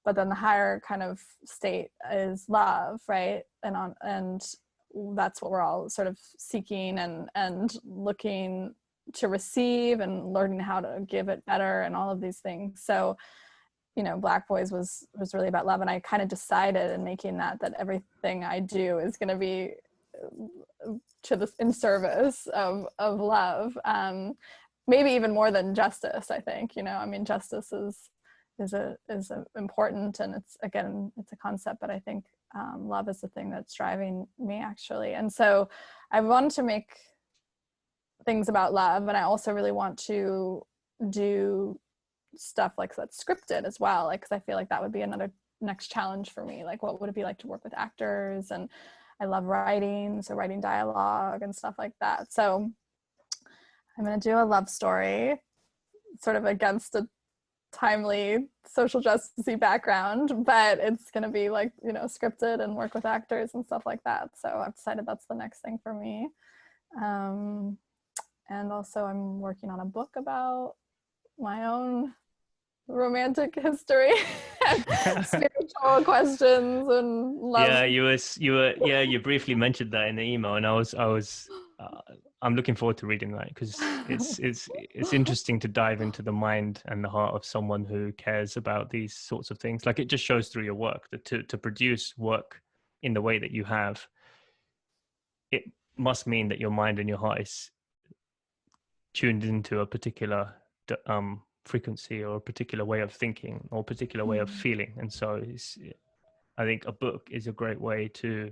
but then the higher kind of state is love, right? And that's what we're all sort of seeking and looking to receive and learning how to give it better and all of these things. So, you know, Black Boys was really about love, and I kind of decided in making that everything I do is going to be in service of love, maybe even more than justice. I think, you know, I mean, justice is important, and it's a concept, but I think love is the thing that's driving me, actually. And so I want to make things about love, and I also really want to do stuff like that's scripted as well, like, because I feel like that would be another next challenge for me. Like, what would it be like to work with actors? And I love writing, so writing dialogue and stuff like that. So I'm going to do a love story, sort of against a timely social justice-y background, but it's going to be like, you know, scripted and work with actors and stuff like that. So I've decided that's the next thing for me. And also I'm working on a book about my own romantic history and spiritual questions and love. Yeah, you briefly mentioned that in the email, and I'm looking forward to reading that, because it's interesting to dive into the mind and the heart of someone who cares about these sorts of things. Like, it just shows through your work that to produce work in the way that you have, it must mean that your mind and your heart is tuned into a particular frequency, or a particular way of thinking, or a particular way of feeling. And so I think a book is a great way to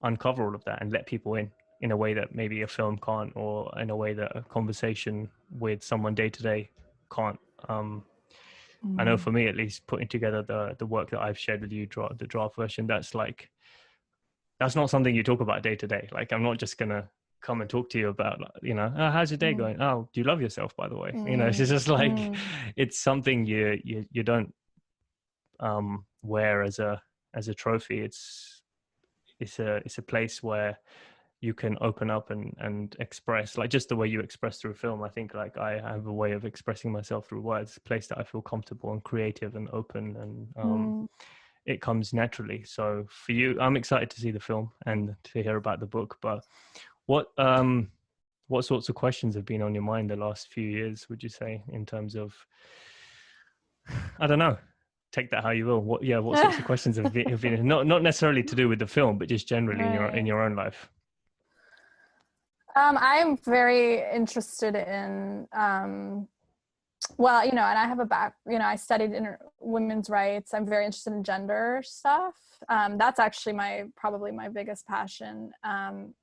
uncover all of that and let people in a way that maybe a film can't, or in a way that a conversation with someone day to day can't. I know for me, at least, putting together the work that I've shared with you, the draft version, that's not something you talk about day to day. Like, I'm not just gonna come and talk to you about, you know, oh, how's your day going? Oh, do you love yourself, by the way? You know, it's just like, it's something you don't wear as a trophy. It's a place where you can open up and express, like, just the way you express through film. I think, like, I have a way of expressing myself through words, a place that I feel comfortable and creative and open, and it comes naturally. So for you, I'm excited to see the film and to hear about the book. But what sorts of questions have been on your mind the last few years, would you say, in terms of, I don't know, take that how you will. What sorts of questions have been not necessarily to do with the film, but just generally in your own life? I'm very interested in, well, you know, and I have I studied women's rights. I'm very interested in gender stuff. That's actually probably my biggest passion. And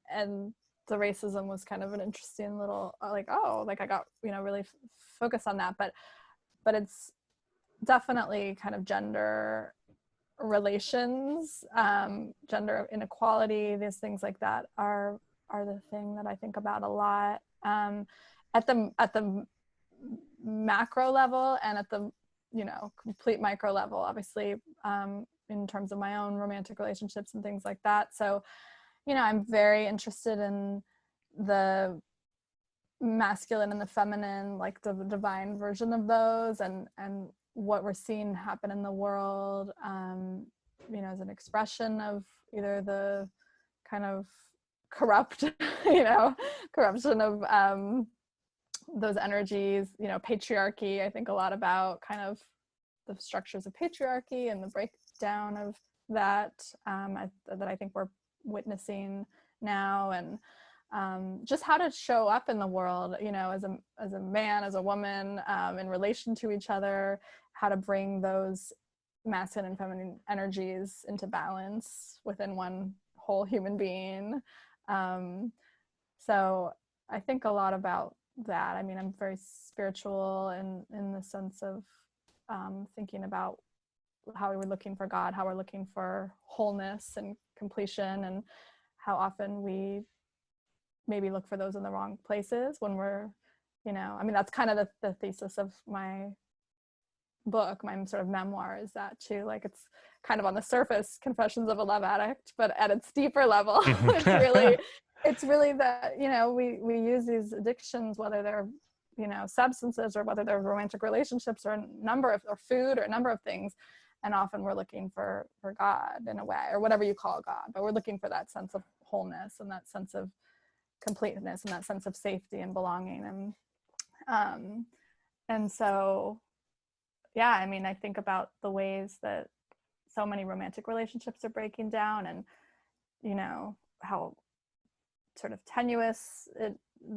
the racism was kind of an interesting little, I got, you know, really focused on that, but it's definitely kind of gender relations, gender inequality, these things like that are the thing that I think about a lot, at the macro level and at the, you know, complete micro level, obviously, in terms of my own romantic relationships and things like that. So, you know, I'm very interested in the masculine and the feminine, like the divine version of those, and what we're seeing happen in the world, you know, as an expression of either the kind of corrupt, you know, corruption of those energies, you know, patriarchy. I think a lot about kind of the structures of patriarchy and the breakdown of that, that I think we're witnessing now, and just how to show up in the world, you know, as a man, as a woman, in relation to each other, how to bring those masculine and feminine energies into balance within one whole human being. So I think a lot about that. I mean, I'm very spiritual in the sense of thinking about how we're looking for God, how we're looking for wholeness and completion, and how often we maybe look for those in the wrong places when we're, you know, I mean, that's kind of the thesis of my book, my sort of memoir, is that too. Like, it's kind of on the surface Confessions of a Love Addict, but at its deeper level, it's really that, you know, we use these addictions, whether they're, you know, substances, or whether they're romantic relationships, or or food, or a number of things. And often we're looking for God in a way, or whatever you call God, but we're looking for that sense of wholeness and that sense of completeness and that sense of safety and belonging. And so, yeah, I mean, I think about the ways that so many romantic relationships are breaking down, and, you know, how sort of tenuous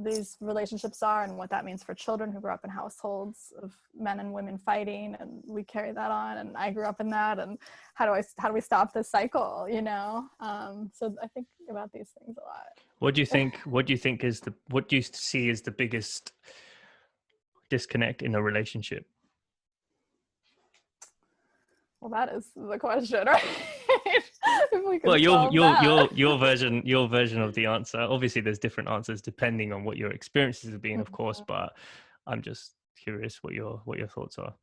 these relationships are, and what that means for children who grew up in households of men and women fighting, and we carry that on, and I grew up in that, and how do we stop this cycle, you know? So I think about these things a lot. What do you you see as the biggest disconnect in a relationship? Well, that is the question, right? Well, your version of the answer. Obviously, there's different answers depending on what your experiences have been, of course. But I'm just curious what your thoughts are.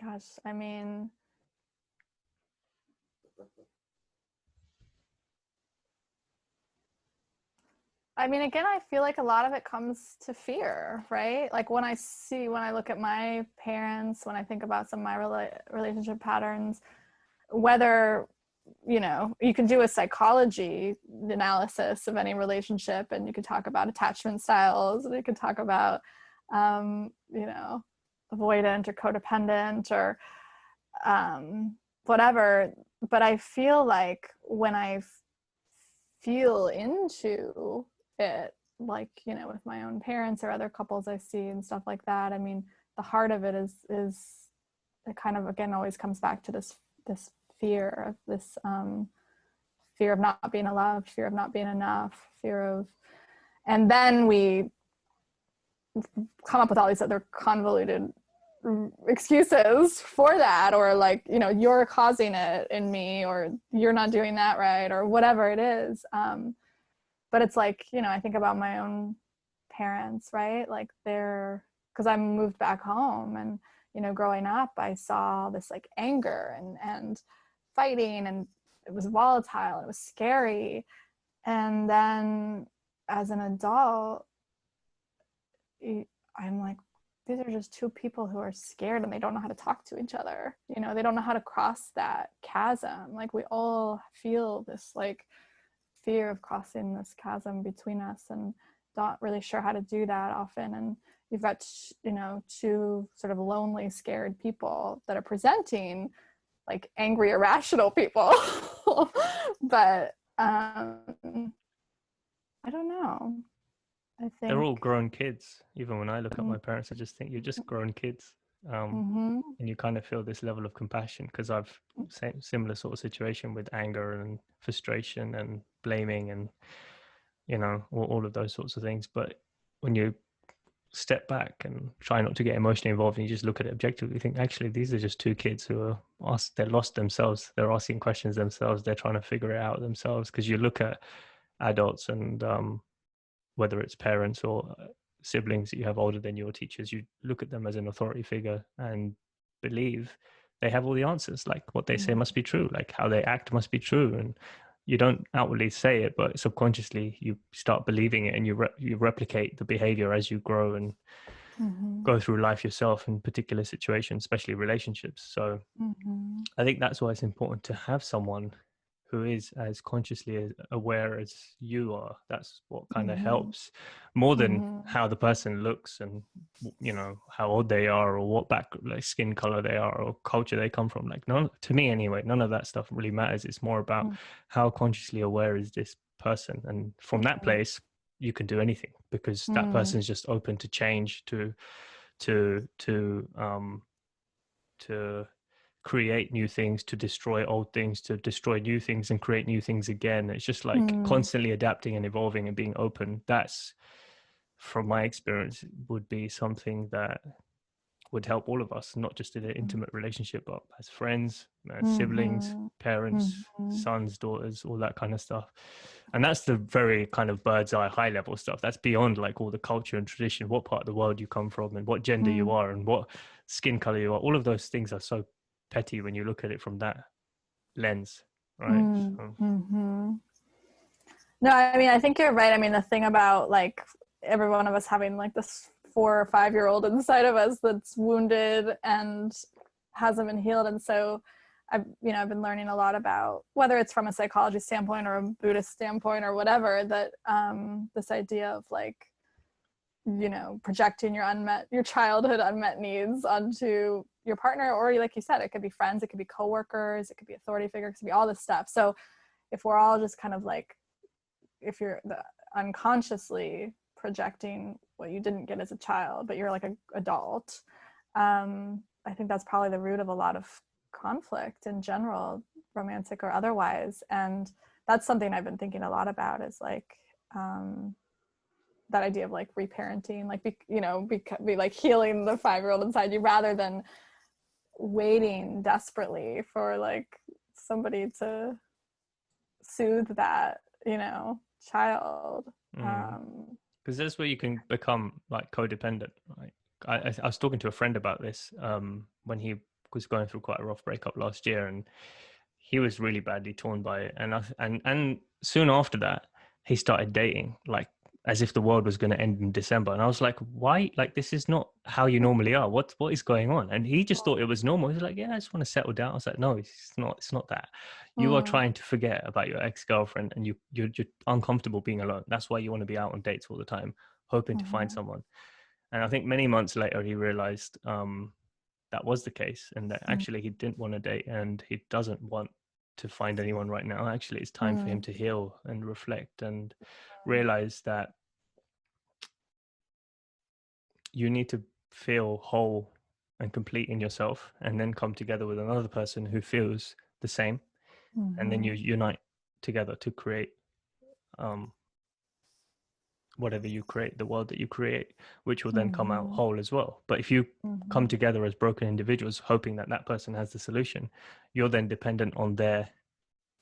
Gosh, I mean, again, I feel like a lot of it comes to fear, right? Like when I look at my parents, when I think about some of my relationship patterns, whether, you know, you can do a psychology analysis of any relationship, and you could talk about attachment styles, and you could talk about, you know, avoidant or codependent, or whatever. But I feel like when I feel into it, like, you know, with my own parents or other couples I see and stuff like that, I mean, the heart of it is it kind of, again, always comes back to this fear of this fear of not being loved, fear of not being enough, and then we come up with all these other convoluted excuses for that, or like, you know, you're causing it in me, or you're not doing that right, or whatever it is. But it's like, you know, I think about my own parents, right? Like because I moved back home, and, you know, growing up, I saw this like anger and fighting, and it was volatile, and it was scary. And then as an adult, I'm like, these are just two people who are scared, and they don't know how to talk to each other. You know, they don't know how to cross that chasm. Like, we all feel this like fear of crossing this chasm between us, and not really sure how to do that often. And you've got, you know, two sort of lonely, scared people that are presenting like angry, irrational people. But I don't know. I think they're all grown kids. Even when I look at my parents, I just think you're just grown kids. And you kind of feel this level of compassion, because I've similar sort of situation with anger and frustration and blaming, and, you know, all of those sorts of things. But when you step back and try not to get emotionally involved, and you just look at it objectively, you think, actually, these are just two kids who are they're lost themselves. They're asking questions themselves. They're trying to figure it out themselves. Because you look at adults, and whether it's parents or siblings that you have older than your teachers, you look at them as an authority figure and believe they have all the answers. Like, what they say must be true, like how they act must be true. And you don't outwardly say it, but subconsciously you start believing it, and you replicate the behavior as you grow and go through life yourself in particular situations, especially relationships. So I think that's why it's important to have someone who is as consciously aware as you are. That's what kind of Mm-hmm. helps more than Mm-hmm. how the person looks and, you know, how old they are or what like skin color they are or culture they come from. Like, none, to me anyway, none of that stuff really matters. It's more about how consciously aware is this person, and from that place you can do anything, because that person is just open to change, to create new things, to destroy old things, to destroy new things and create new things again. It's just like constantly adapting and evolving and being open. That's, from my experience, would be something that would help all of us, not just in an intimate relationship, but as friends, siblings, parents, sons, daughters, all that kind of stuff. And that's the very kind of bird's eye, high level stuff. That's beyond like all the culture and tradition, what part of the world you come from and what gender you are and what skin color you are. All of those things are so petty when you look at it from that lens, right? No, I mean, I think you're right. I mean, the thing about like every one of us having like this 4 or 5 year old inside of us that's wounded and hasn't been healed. And so I've been learning a lot about, whether it's from a psychology standpoint or a Buddhist standpoint or whatever, that this idea of like, you know, projecting your childhood unmet needs onto your partner, or like you said, it could be friends, it could be coworkers, it could be authority figures, it could be all this stuff. So if we're all just kind of like, if you're unconsciously projecting what you didn't get as a child, but you're like an adult, I think that's probably the root of a lot of conflict in general, romantic or otherwise. And that's something I've been thinking a lot about, is like that idea of like reparenting, like be like healing the 5-year-old inside you, rather than waiting desperately for like somebody to soothe that, you know, child. Because that's where you can become like codependent. Like I was talking to a friend about this when he was going through quite a rough breakup last year, and he was really badly torn by it. And soon after that, he started dating, like as if the world was going to end in December. And I was like, why? Like, this is not how you normally are. What is going on? And he just thought it was normal. He was like, yeah, I just want to settle down. I was like, no, it's not that. You are trying to forget about your ex-girlfriend, and you're uncomfortable being alone. That's why you want to be out on dates all the time, hoping to find someone. And I think many months later, he realized that was the case, and that actually he didn't want to date, and he doesn't want to find anyone right now. Actually, it's time for him to heal and reflect and realize that you need to feel whole and complete in yourself, and then come together with another person who feels the same, and then you unite together to create whatever you create, the world that you create, which will then come out whole as well. But if you come together as broken individuals, hoping that that person has the solution, you're then dependent on their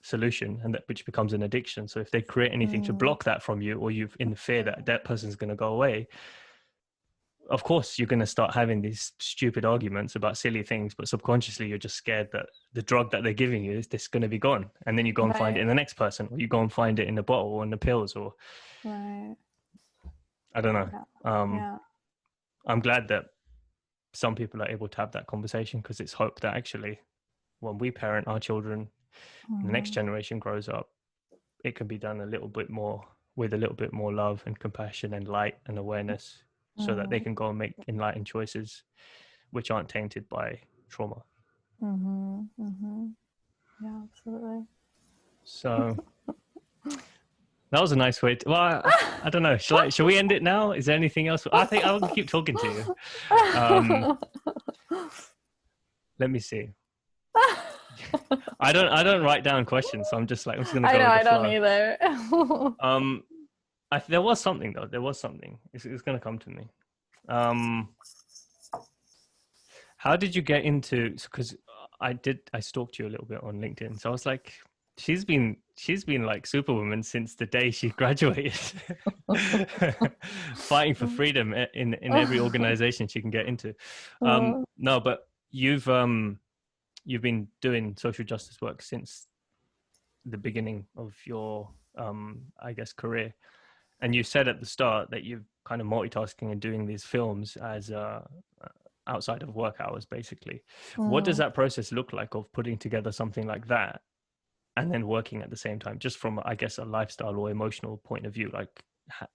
solution, and that which becomes an addiction. So if they create anything to block that from you, or you've in fear that that person's going to go away, of course you're going to start having these stupid arguments about silly things, but subconsciously you're just scared that the drug that they're giving you is this going to be gone, and then you go and find it in the next person, or you go and find it in the bottle or in the pills, or I don't know. I'm glad that some people are able to have that conversation, because it's hope that actually when we parent our children, the next generation grows up, it can be done a little bit more, with a little bit more love and compassion and light and awareness, so that they can go and make enlightened choices which aren't tainted by trauma. Yeah, absolutely. So that was a nice way to, well, I don't know. Shall we end it now? Is there anything else? I think I'll keep talking to you. Let me see. I don't write down questions, so I'm just going to go with the flow. I don't either. There was something though. There was something. It's going to come to me. How did you get into? Because I stalked you a little bit on LinkedIn, so I was like, she's been like Superwoman since the day she graduated, fighting for freedom in every organization she can get into. No, but you've been doing social justice work since the beginning of your I guess career, and you said at the start that you're kind of multitasking and doing these films as outside of work hours, basically. What does that process look like, of putting together something like that and then working at the same time, just from, I guess, a lifestyle or emotional point of view, like,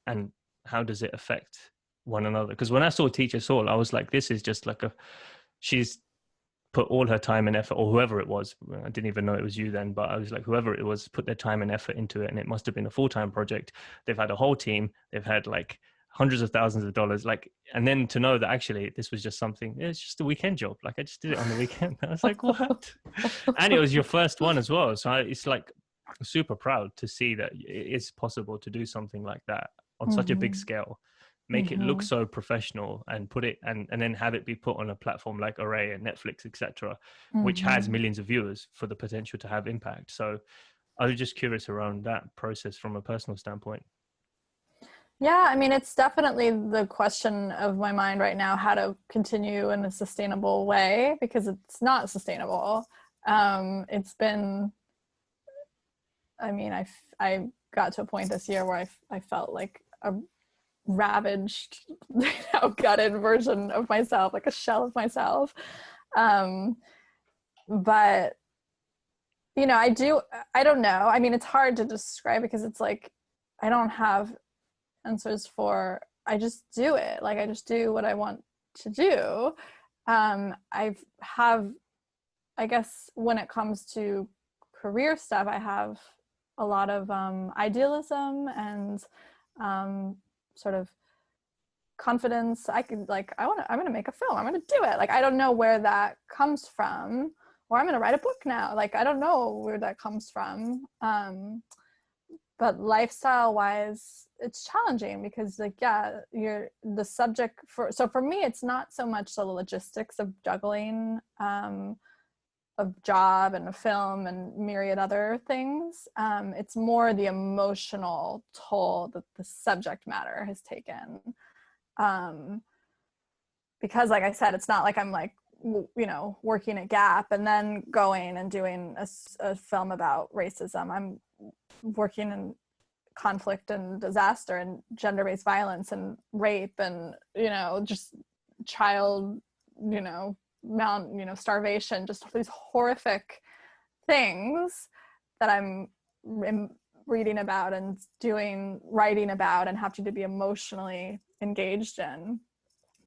and how does it affect one another? Because when I saw Teacher Soul, I was like, this is just like she's put all her time and effort, or whoever it was, I didn't even know it was you then, but I was like, whoever it was put their time and effort into it, and it must have been a full-time project. They've had a whole team, they've had like hundreds of thousands of dollars, like, and then to know that actually this was just something, it's just a weekend job, like I just did it on the weekend. I was like, what? And it was your first one as well, so it's like super proud to see that it's possible to do something like that on such a big scale, make it look so professional, and put it and then have it be put on a platform like Array and Netflix, etc., which has millions of viewers, for the potential to have impact. So I was just curious around that process from a personal standpoint. Yeah, I mean, it's definitely the question of my mind right now, how to continue in a sustainable way, because it's not sustainable. It's been, I mean, I got to a point this year where I felt like a ravaged, gutted version of myself, like a shell of myself. But I don't know. I mean, it's hard to describe, because it's like, I don't have answers for, I just do it. Like, I just do what I want to do. I guess when it comes to career stuff, I have a lot of idealism and sort of confidence. I could, like, I'm going to make a film. I'm going to do it. Like, I don't know where that comes from, or I'm going to write a book now. Like, I don't know where that comes from. But lifestyle wise, it's challenging, because like, yeah, you're the subject so for me, it's not so much the logistics of juggling a job and a film and myriad other things. It's more the emotional toll that the subject matter has taken. Because like I said, it's not like I'm like, working at Gap and then going and doing a film about racism. I'm working in conflict and disaster and gender-based violence and rape and, just child, starvation, just these horrific things that I'm reading about and writing about and having to be emotionally engaged in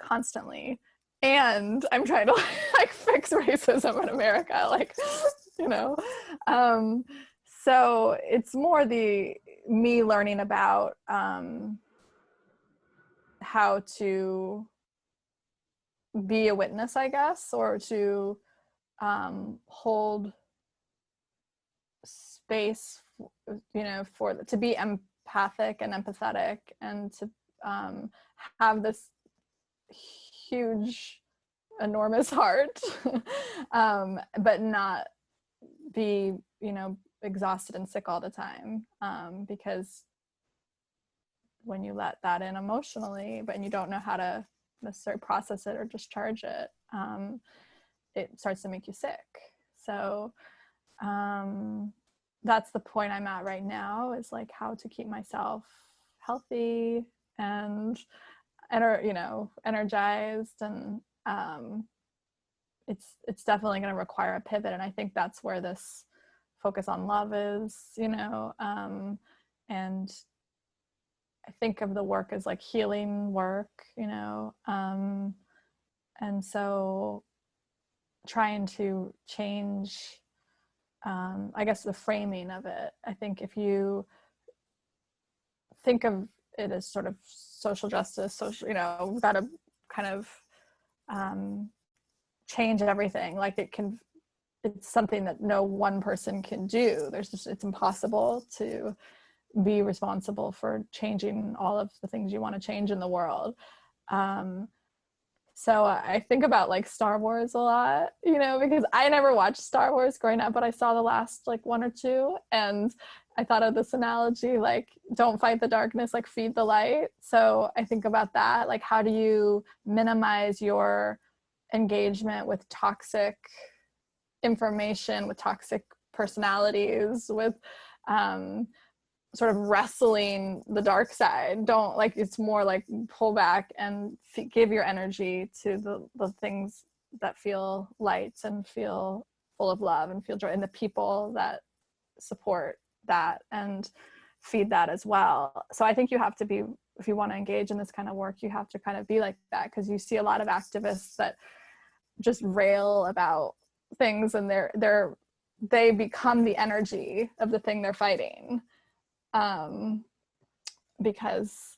constantly. And I'm trying to like fix racism in America, like, so it's more me learning about how to be a witness, I guess, or to hold space, to be empathic and empathetic, and to have this huge, enormous heart, but not be, exhausted and sick all the time, because when you let that in emotionally, but you don't know how to necessarily process it or discharge it, it starts to make you sick. So that's the point I'm at right now, is like how to keep myself healthy and energized, and it's definitely going to require a pivot, and I think that's where this focus on love is, and I think of the work as like healing work, and so trying to change, I guess, the framing of it. I think if you think of it as sort of social justice, we've got to kind of change everything. Like it's something that no one person can do. It's impossible to be responsible for changing all of the things you want to change in the world. So I think about like Star Wars a lot, because I never watched Star Wars growing up, but I saw the last like one or two, and I thought of this analogy, like, don't fight the darkness, like feed the light. So I think about that, like, how do you minimize your engagement with toxic information, with toxic personalities, with sort of wrestling the dark side. Don't, like, it's more like pull back and give your energy to the things that feel light and feel full of love and feel joy, and the people that support that and feed that as well. So I think you have to be, if you want to engage in this kind of work, you have to kind of be like that, because you see a lot of activists that just rail about things, and they become the energy of the thing they're fighting, because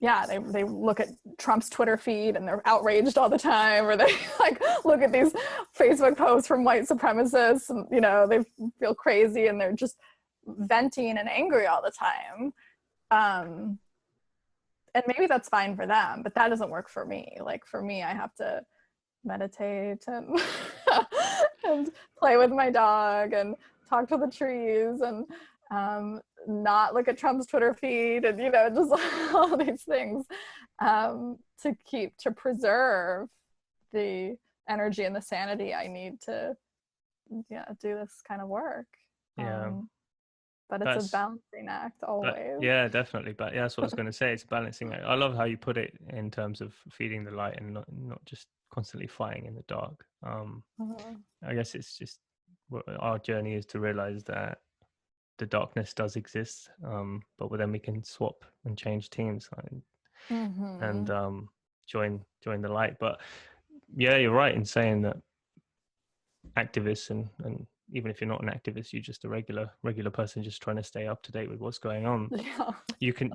they look at Trump's Twitter feed and they're outraged all the time, or they like look at these Facebook posts from white supremacists and, you know, they feel crazy and they're just venting and angry all the time. And maybe that's fine for them, but that doesn't work for me. Like for me, I have to meditate and, and play with my dog and talk to the trees and not look at Trump's Twitter feed and, you know, just all these things to preserve the energy and the sanity I need to do this kind of work. But it's a balancing act always. Yeah, definitely. But yeah, that's what I was going to say. It's a balancing act. I love how you put it in terms of feeding the light and not just constantly fighting in the dark. I guess it's just our journey is to realize that the darkness does exist, but then we can swap and change teams and join the light. But yeah, you're right in saying that activists and even if you're not an activist, you're just a regular person just trying to stay up to date with what's going on. Yeah. You can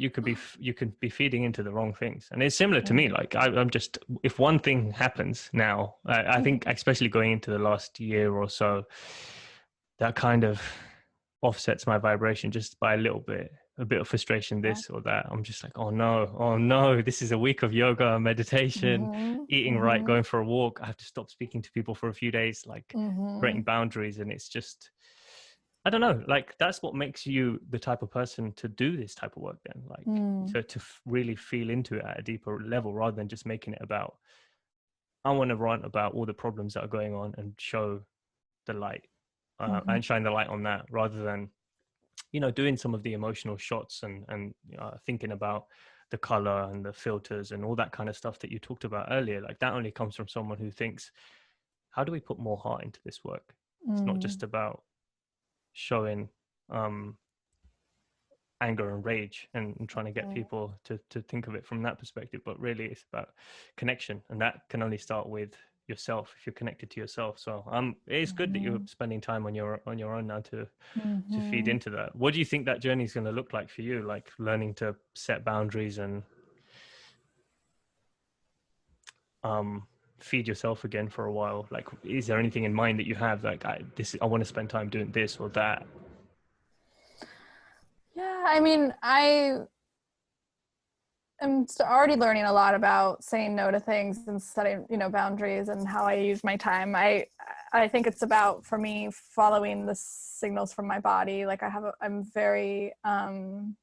be feeding into the wrong things. And it's similar to me. Like I'm just, if one thing happens now, I think especially going into the last year or so, that kind of offsets my vibration just by a bit of frustration, this or that. I'm just like, oh no, this is a week of yoga, meditation, eating right, going for a walk. I have to stop speaking to people for a few days, like creating boundaries. And it's just, I don't know, like that's what makes you the type of person to do this type of work then, like to really feel into it at a deeper level, rather than just making it about, I want to rant about all the problems that are going on and show the light and shine the light on that, rather than, you know, doing some of the emotional shots and thinking about the color and the filters and all that kind of stuff that you talked about earlier. Like that only comes from someone who thinks, how do we put more heart into this work? It's not just about showing anger and rage and trying to get people to think of it from that perspective, but really it's about connection, and that can only start with yourself if you're connected to yourself. So it's good that you're spending time on your own now to feed into that. What do you think that journey is going to look like for you, like learning to set boundaries and feed yourself again for a while? Like, is there anything in mind that you have, like I want to spend time doing this or that? Yeah, I mean, I'm already learning a lot about saying no to things and setting, you know, boundaries and how I use my time. I think it's about, for me, following the signals from my body. Like I'm very, you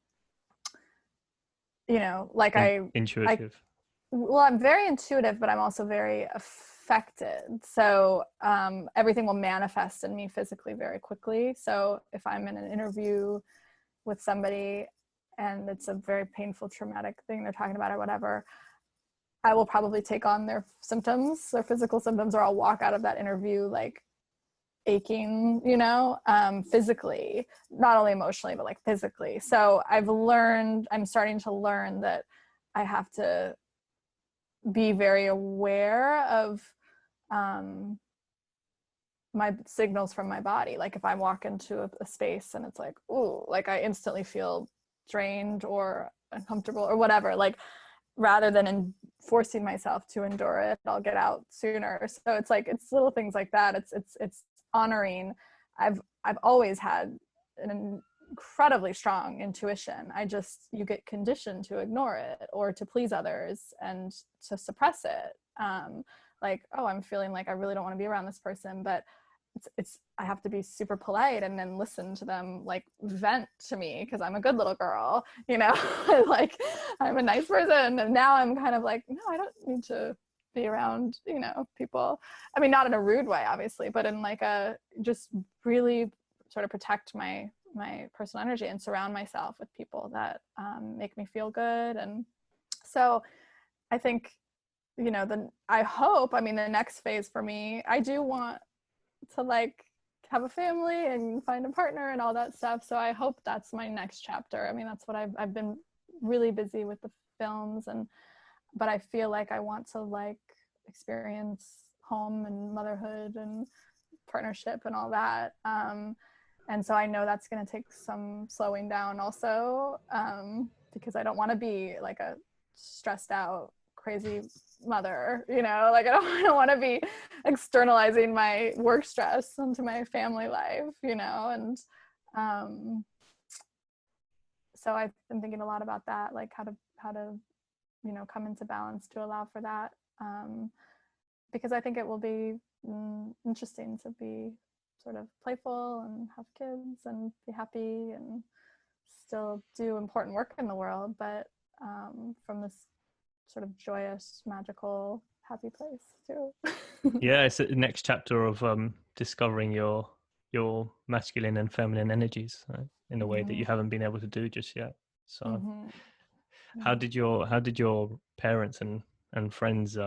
know, like intuitive. I'm very intuitive, but I'm also very affected. So everything will manifest in me physically very quickly. So if I'm in an interview with somebody and it's a very painful, traumatic thing they're talking about or whatever, I will probably take on their symptoms, their physical symptoms, or I'll walk out of that interview like aching, you know, physically, not only emotionally, but like physically. So I'm starting to learn that I have to be very aware of my signals from my body. Like if I walk into a space and it's like, ooh, like I instantly feel drained or uncomfortable or whatever, like rather than forcing myself to endure it, I'll get out sooner. So it's like, it's little things like that. It's honoring. I've always had an incredibly strong intuition. You get conditioned to ignore it or to please others and to suppress it. Like, oh, I'm feeling like I really don't want to be around this person, but I have to be super polite and then listen to them like vent to me because I'm a good little girl, you know, like I'm a nice person. And now I'm kind of like, no, I don't need to be around, you know, people. I mean, not in a rude way, obviously, but in like just really sort of protect my personal energy and surround myself with people that make me feel good. And so I think, you know, I hope, I mean, the next phase for me, I do want to like have a family and find a partner and all that stuff. So I hope that's my next chapter. I mean, that's what I've been really busy with the films, but I feel like I want to like experience home and motherhood and partnership and all that. And so I know that's going to take some slowing down also, because I don't want to be like a stressed out, crazy mother, you know, like I don't want to be externalizing my work stress into my family life, you know. And so I've been thinking a lot about that, like how to you know, come into balance to allow for that, because I think it will be interesting to be sort of playful and have kids and be happy and still do important work in the world, but from this sort of joyous, magical, happy place too. Yeah, it's the next chapter of discovering your masculine and feminine energies, right? In a way that you haven't been able to do just yet. So how did your parents and friends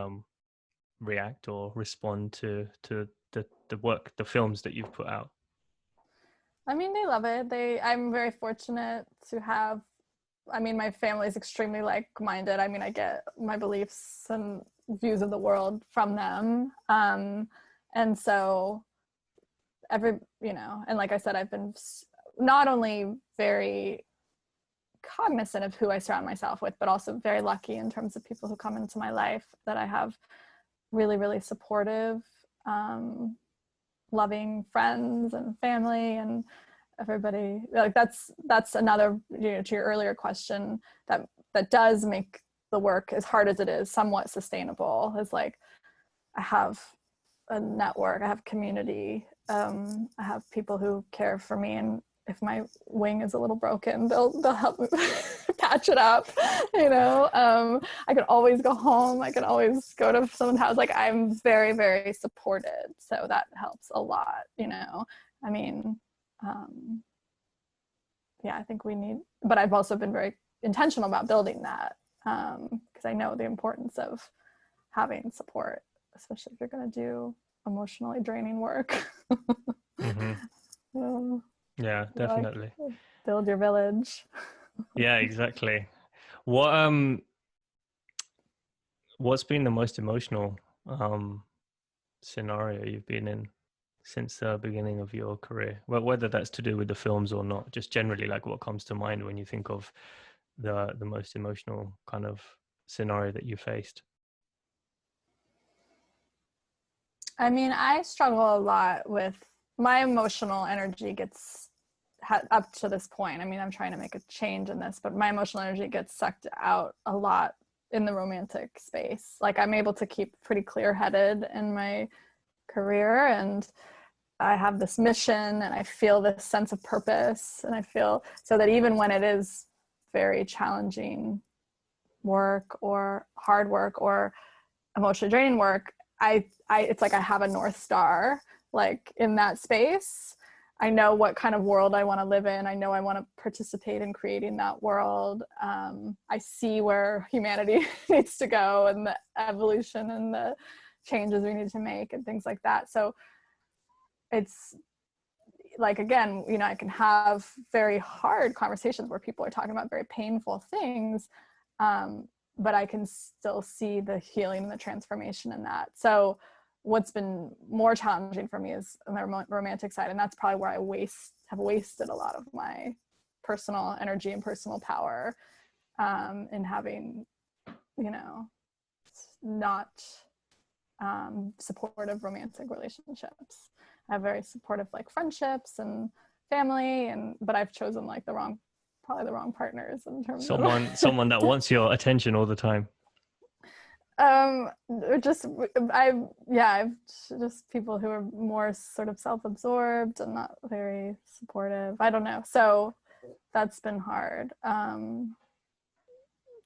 react or respond to the work, the films that you've put out? I mean, they love it. I'm very fortunate to have, I mean, my family is extremely like-minded. I mean, I get my beliefs and views of the world from them. And so you know, and like I said, I've been not only very cognizant of who I surround myself with, but also very lucky in terms of people who come into my life, that I have really, really supportive, loving friends and family and everybody. Like that's another, you know, to your earlier question, that does make the work, as hard as it is, somewhat sustainable. Is like I have a network, I have community, I have people who care for me, and if my wing is a little broken, they'll help me patch it up, you know. I can always go home, I can always go to someone's house. Like I'm very, very supported, so that helps a lot, you know. I mean, yeah, I think we need, but I've also been very intentional about building that, because I know the importance of having support, especially if you're going to do emotionally draining work. Yeah, definitely. Like, build your village. Yeah, exactly. What's been the most emotional scenario you've been in since the beginning of your career? Well, whether that's to do with the films or not, just generally, like what comes to mind when you think of the most emotional kind of scenario that you faced? I mean, I struggle a lot with my emotional energy gets up to this point. I mean, I'm trying to make a change in this, but my emotional energy gets sucked out a lot in the romantic space. Like I'm able to keep pretty clear-headed in my career, and I have this mission and I feel this sense of purpose, and I feel so that even when it is very challenging work or hard work or emotionally draining work, it's like I have a North Star, like in that space. I know what kind of world I want to live in. I know I want to participate in creating that world. I see where humanity needs to go and the evolution and the changes we need to make and things like that. So it's like, again, you know, I can have very hard conversations where people are talking about very painful things, but I can still see the healing and the transformation in that. So what's been more challenging for me is on the romantic side, and that's probably where I have wasted a lot of my personal energy and personal power, in having, you know, not supportive romantic relationships. I have very supportive like friendships and family, but I've chosen like probably the wrong partners in terms of someone that wants your attention all the time. I've just people who are more sort of self-absorbed and not very supportive. I don't know. So that's been hard.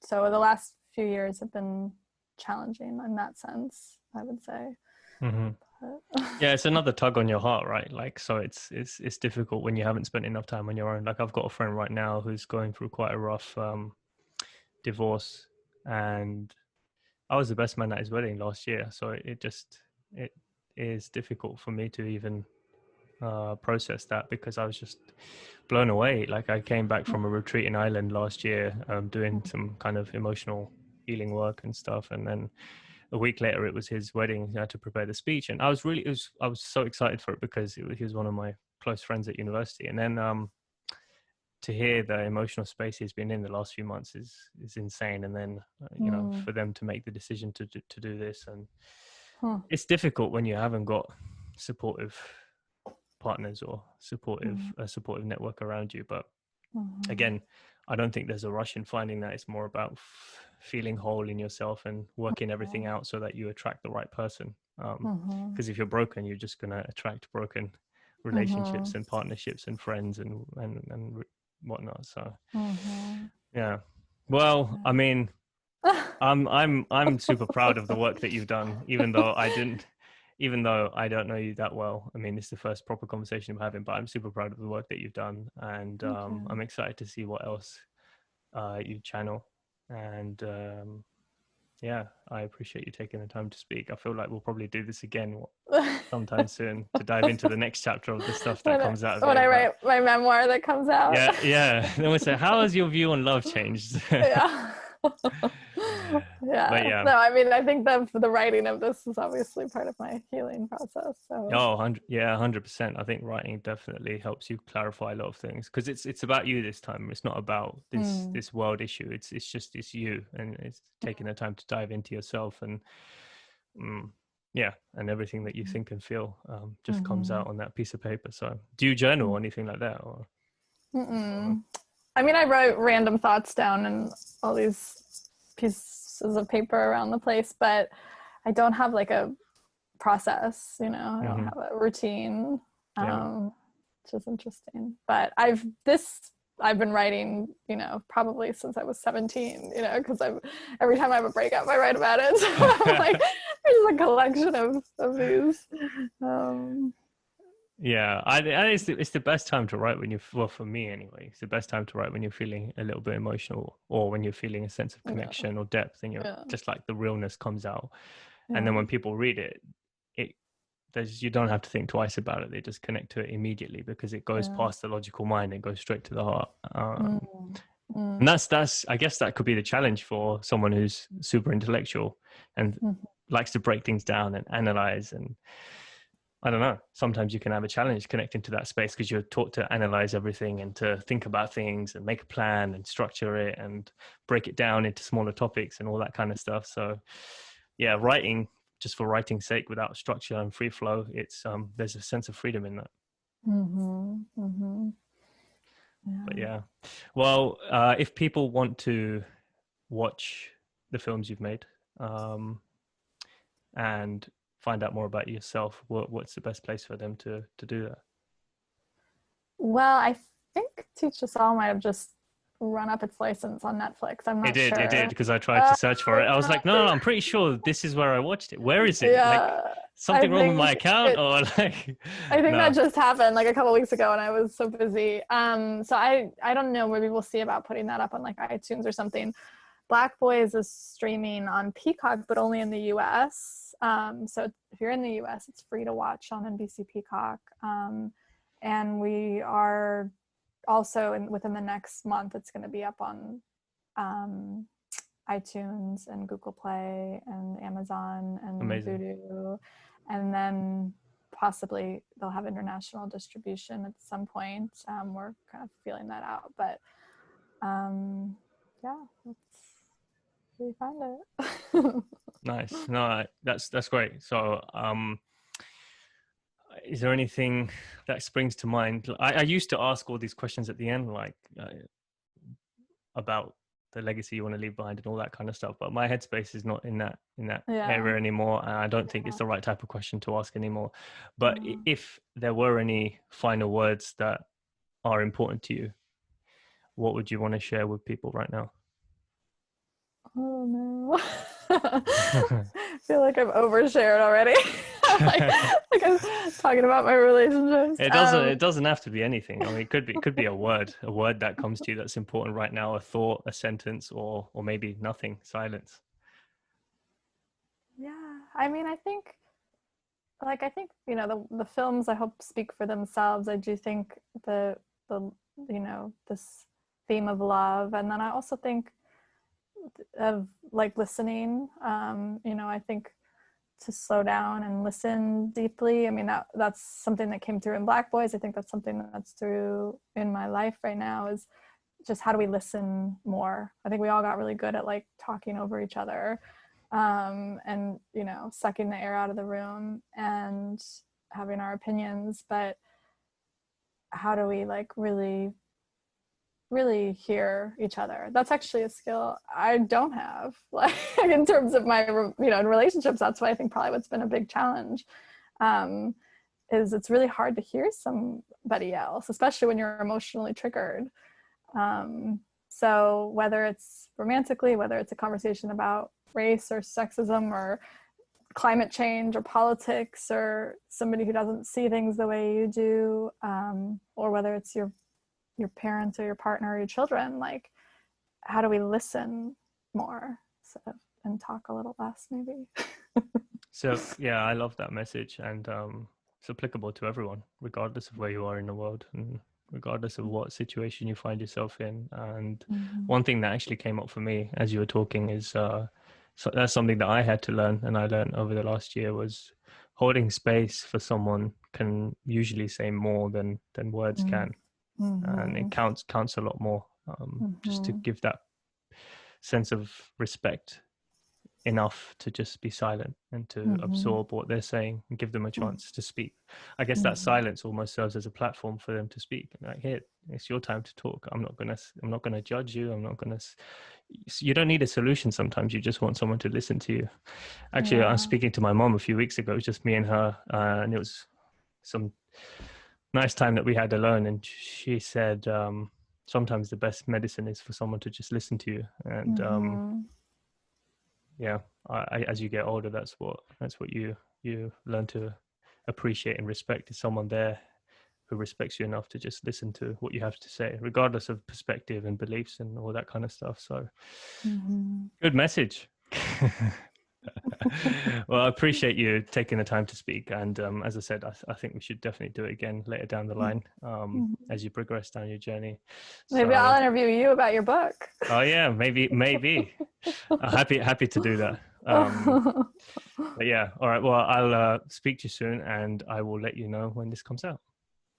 So the last few years have been challenging in that sense, I would say. Yeah, it's another tug on your heart, right? Like, so it's difficult when you haven't spent enough time on your own. Like I've got a friend right now who's going through quite a rough divorce, and I was the best man at his wedding last year. So it is difficult for me to even process that, because I was just blown away. Like, I came back from a retreat in Ireland last year, doing some kind of emotional healing work and stuff, and then a week later it was his wedding. I had to prepare the speech, and I was so excited for it because he was one of my close friends at university. And then to hear the emotional space he's been in the last few months is insane. And then you know, for them to make the decision to do this, and it's difficult when you haven't got supportive partners or a supportive network around you. But again, I don't think there's a rush in finding that. It's more about feeling whole in yourself and working everything out so that you attract the right person. Because if you're broken, you're just going to attract broken relationships and partnerships and friends and whatnot. So yeah, well, I mean, I'm super proud of the work that you've done, even though I don't know you that well. I mean, this is the first proper conversation I'm having, but I'm super proud of the work that you've done, and I'm excited to see what else you channel. And yeah, I appreciate you taking the time to speak. I feel like we'll probably do this again sometime soon to dive into the next chapter of the stuff that comes out of it. When I write my memoir that comes out. Yeah. Then we'll say, how has your view on love changed? Yeah. But yeah. No, I mean, I think the writing of this is obviously part of my healing process. So. Oh, 100%. I think writing definitely helps you clarify a lot of things, because it's about you this time. It's not about this world issue. It's you, and it's taking the time to dive into yourself, and and everything that you think and feel just comes out on that piece of paper. So, do you journal or anything like that? Or? I mean, I wrote random thoughts down in all these pieces of paper around the place, but I don't have like a process, you know. I don't have a routine, which is interesting. But I've been writing, you know, probably since I was 17, you know, because every time I have a breakup, I write about it. So I'm like, there's a collection of these. Yeah, it's the best time to write when for me anyway, it's the best time to write when you're feeling a little bit emotional, or when you're feeling a sense of connection or depth, and you're just like the realness comes out. And then when people read it, you don't have to think twice about it. They just connect to it immediately, because it goes past the logical mind and goes straight to the heart. And that's I guess that could be the challenge for someone who's super intellectual and likes to break things down and analyze. And I don't know, sometimes you can have a challenge connecting to that space, because you're taught to analyze everything and to think about things and make a plan and structure it and break it down into smaller topics and all that kind of stuff. So yeah, writing just for writing's sake, without structure and free flow, it's there's a sense of freedom in that. But yeah, well, if people want to watch the films you've made and find out more about yourself, what's the best place for them to do that? Well, I think Teach Us All might have just run up its license on Netflix. I'm not sure. It did, because I tried to search for it. I was like, no, I'm pretty sure this is where I watched it. Where is it? Yeah, like something wrong with my account, or like? I think that just happened like a couple weeks ago, and I was so busy. So I don't know, maybe we'll see about putting that up on like iTunes or something. Black Boys is streaming on Peacock, but only in the US. So if you're in the US, it's free to watch on NBC Peacock. And we are also within the next month, it's going to be up on iTunes and Google Play and Amazon and Vudu. And then possibly they'll have international distribution at some point. We're kind of feeling that out, but yeah, we find it. Nice. No, that's great. So is there anything that springs to mind? I used to ask all these questions at the end, like about the legacy you want to leave behind and all that kind of stuff, but my headspace is not in that area anymore, and I don't think it's the right type of question to ask anymore. But if there were any final words that are important to you, what would you want to share with people right now? Oh no. I feel like I've overshared already. like I'm talking about my relationships. It doesn't have to be anything. I mean, it could be a word that comes to you that's important right now, a thought, a sentence, or maybe nothing, silence. Yeah, I mean, I think like, I think, you know, the films, I hope, speak for themselves. I do think the you know, this theme of love, and then I also think of like listening. You know, I think to slow down and listen deeply. I mean, that's something that came through in Black Boys. I think that's something that's through in my life right now, is just how do we listen more? I think we all got really good at like talking over each other, and, you know, sucking the air out of the room and having our opinions. But how do we like really hear each other? That's actually a skill I don't have, like, in terms of my, you know, in relationships. That's why I think probably what's been a big challenge, is it's really hard to hear somebody else, especially when you're emotionally triggered. So whether it's romantically, whether it's a conversation about race or sexism or climate change or politics, or somebody who doesn't see things the way you do, or whether it's your parents or your partner or your children, like, how do we listen more, so, and talk a little less, maybe? So yeah, I love that message, and it's applicable to everyone, regardless of where you are in the world and regardless of what situation you find yourself in. And one thing that actually came up for me as you were talking is so that's something that I had to learn, and I learned over the last year, was holding space for someone can usually say more than words can. And it counts a lot more, just to give that sense of respect enough to just be silent and to absorb what they're saying and give them a chance to speak. I guess that silence almost serves as a platform for them to speak. Like, here, it's your time to talk. I'm not gonna judge you. You don't need a solution. Sometimes you just want someone to listen to you. Actually, I was speaking to my mom a few weeks ago. It was just me and her, and it was some nice time that we had alone. And she said, sometimes the best medicine is for someone to just listen to you. And yeah, as you get older, that's what you learn to appreciate and respect, is someone there who respects you enough to just listen to what you have to say, regardless of perspective and beliefs and all that kind of stuff. So good message. Well, I appreciate you taking the time to speak, and as I said, I think we should definitely do it again later down the line, as you progress down your journey. Maybe I'll interview you about your book. Oh yeah, maybe. Happy to do that. But yeah, all right, well, I'll speak to you soon, and I will let you know when this comes out.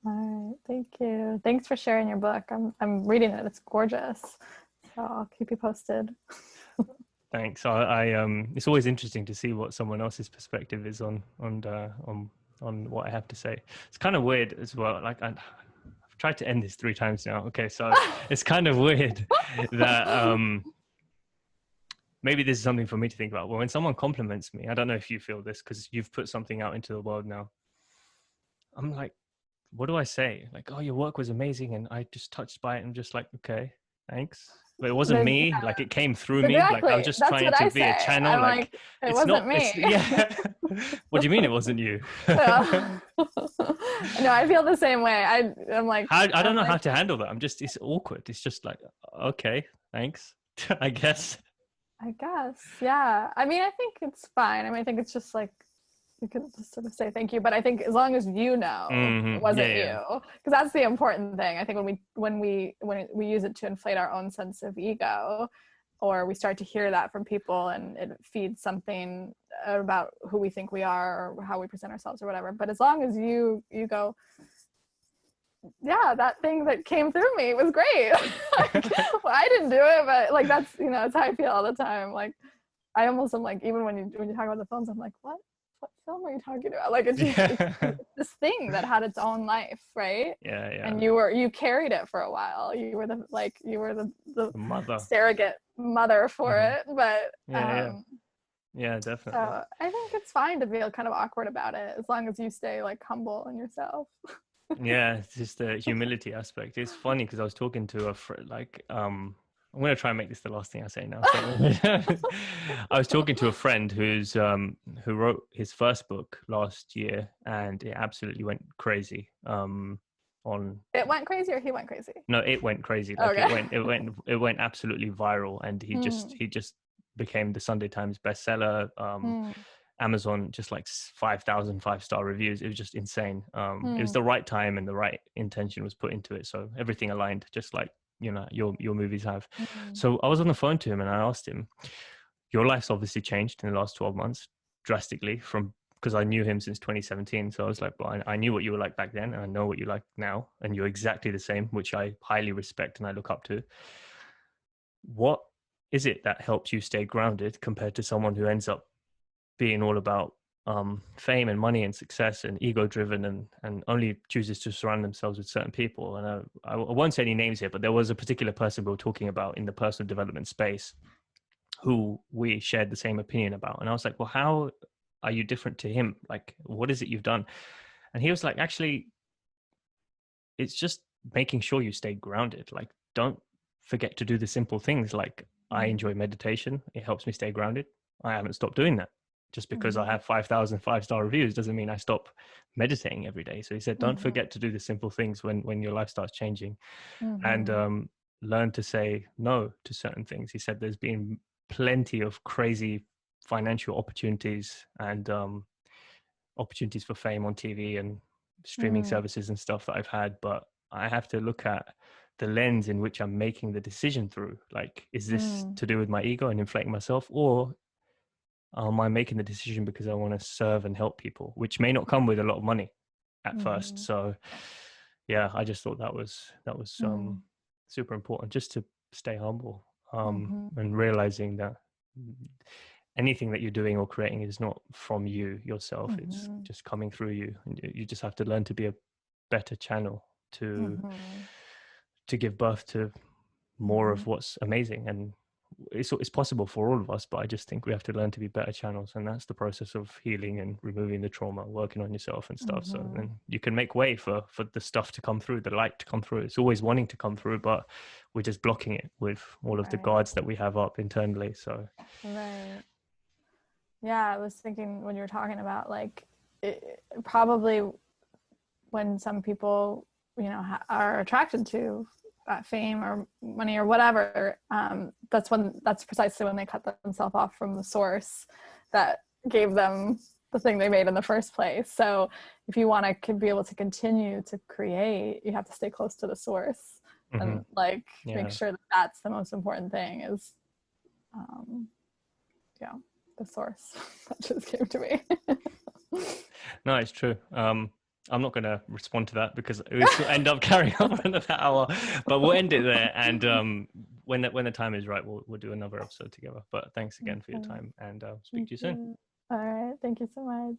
All right, thank you. Thanks for sharing your book. I'm reading it. It's gorgeous, so I'll keep you posted. Thanks. I it's always interesting to see what someone else's perspective is on what I have to say. It's kind of weird as well. Like, I've tried to end this 3 times now. Okay, so it's kind of weird that maybe this is something for me to think about. Well, when someone compliments me, I don't know if you feel this because you've put something out into the world now. I'm like, what do I say? Like, oh, your work was amazing, and I just touched by it and just like, okay, thanks. But it wasn't me. Like, it came through me. Like, I was just trying to be a channel. I'm like, it wasn't me. Yeah. What do you mean it wasn't you? No, I feel the same way. I'm like, I don't know how to handle that. It's awkward. It's just like, okay, thanks. I guess, yeah. I mean, I think it's fine. I mean, I think it's just like, you can just sort of say thank you, but I think as long as you know it wasn't you, because that's the important thing. I think when we use it to inflate our own sense of ego, or we start to hear that from people, and it feeds something about who we think we are or how we present ourselves or whatever. But as long as you go, yeah, that thing that came through me was great. Like, well, I didn't do it, but like, that's, you know, it's how I feel all the time. Like, I almost am like, even when you talk about the films, I'm like, what film are you talking about? Like, it's this thing that had its own life, right? Yeah. And you carried it for a while. You were the mother, surrogate mother for it. But yeah, definitely. So I think it's fine to feel kind of awkward about it, as long as you stay like humble in yourself. Yeah, it's just the humility aspect. It's funny because I was talking to a friend, like, I'm going to try and make this the last thing I say now. So I was talking to a friend who wrote his first book last year, and it absolutely went crazy. It went crazy, or he went crazy? No, it went crazy. Like, okay. it went absolutely viral, and he just became the Sunday Times bestseller. Amazon, just like 5,000 5-star reviews. It was just insane. It was the right time and the right intention was put into it. So everything aligned, just like, you know, your movies have. So I was on the phone to him and I asked him, your life's obviously changed in the last 12 months drastically, from, because I knew him since 2017. So I was like, well, I knew what you were like back then and I know what you like now, and you're exactly the same, which I highly respect and I look up to. What is it that helps you stay grounded compared to someone who ends up being all about fame and money and success and ego driven, and only chooses to surround themselves with certain people? And I won't say any names here, but there was a particular person we were talking about in the personal development space who we shared the same opinion about. And I was like, well, how are you different to him? Like, what is it you've done? And he was like, actually, it's just making sure you stay grounded. Like, don't forget to do the simple things. Like, I enjoy meditation. It helps me stay grounded. I haven't stopped doing that. Just because I have 5,000 5-star reviews doesn't mean I stop meditating every day. So he said, don't forget to do the simple things when your life starts changing, and learn to say no to certain things. He said there's been plenty of crazy financial opportunities and opportunities for fame on TV and streaming services and stuff that I've had, but I have to look at the lens in which I'm making the decision through. Like, is this to do with my ego and inflating myself, or am I making the decision because I want to serve and help people, which may not come with a lot of money at first? So yeah, I just thought that was super important, just to stay humble, and realizing that anything that you're doing or creating is not from you yourself. It's just coming through you, and you just have to learn to be a better channel to give birth to more of what's amazing. And it's possible for all of us, but I just think we have to learn to be better channels, and that's the process of healing and removing the trauma, working on yourself and stuff. So then you can make way for the stuff to come through, the light to come through. It's always wanting to come through, but we're just blocking it with all of the guards that we have up internally. So yeah, I was thinking when you were talking about, like, probably when some people, you know, are attracted to fame or money or whatever, that's precisely when they cut themselves off from the source that gave them the thing they made in the first place. So if you want to be able to continue to create, you have to stay close to the source and like make sure that that's the most important thing, is the source. That just came to me. No, it's true. I'm not going to respond to that because it will end up carrying on for another hour, but we'll end it there. And when the time is right, we'll do another episode together. But thanks again for your time, and I'll speak to you soon. All right. Thank you so much.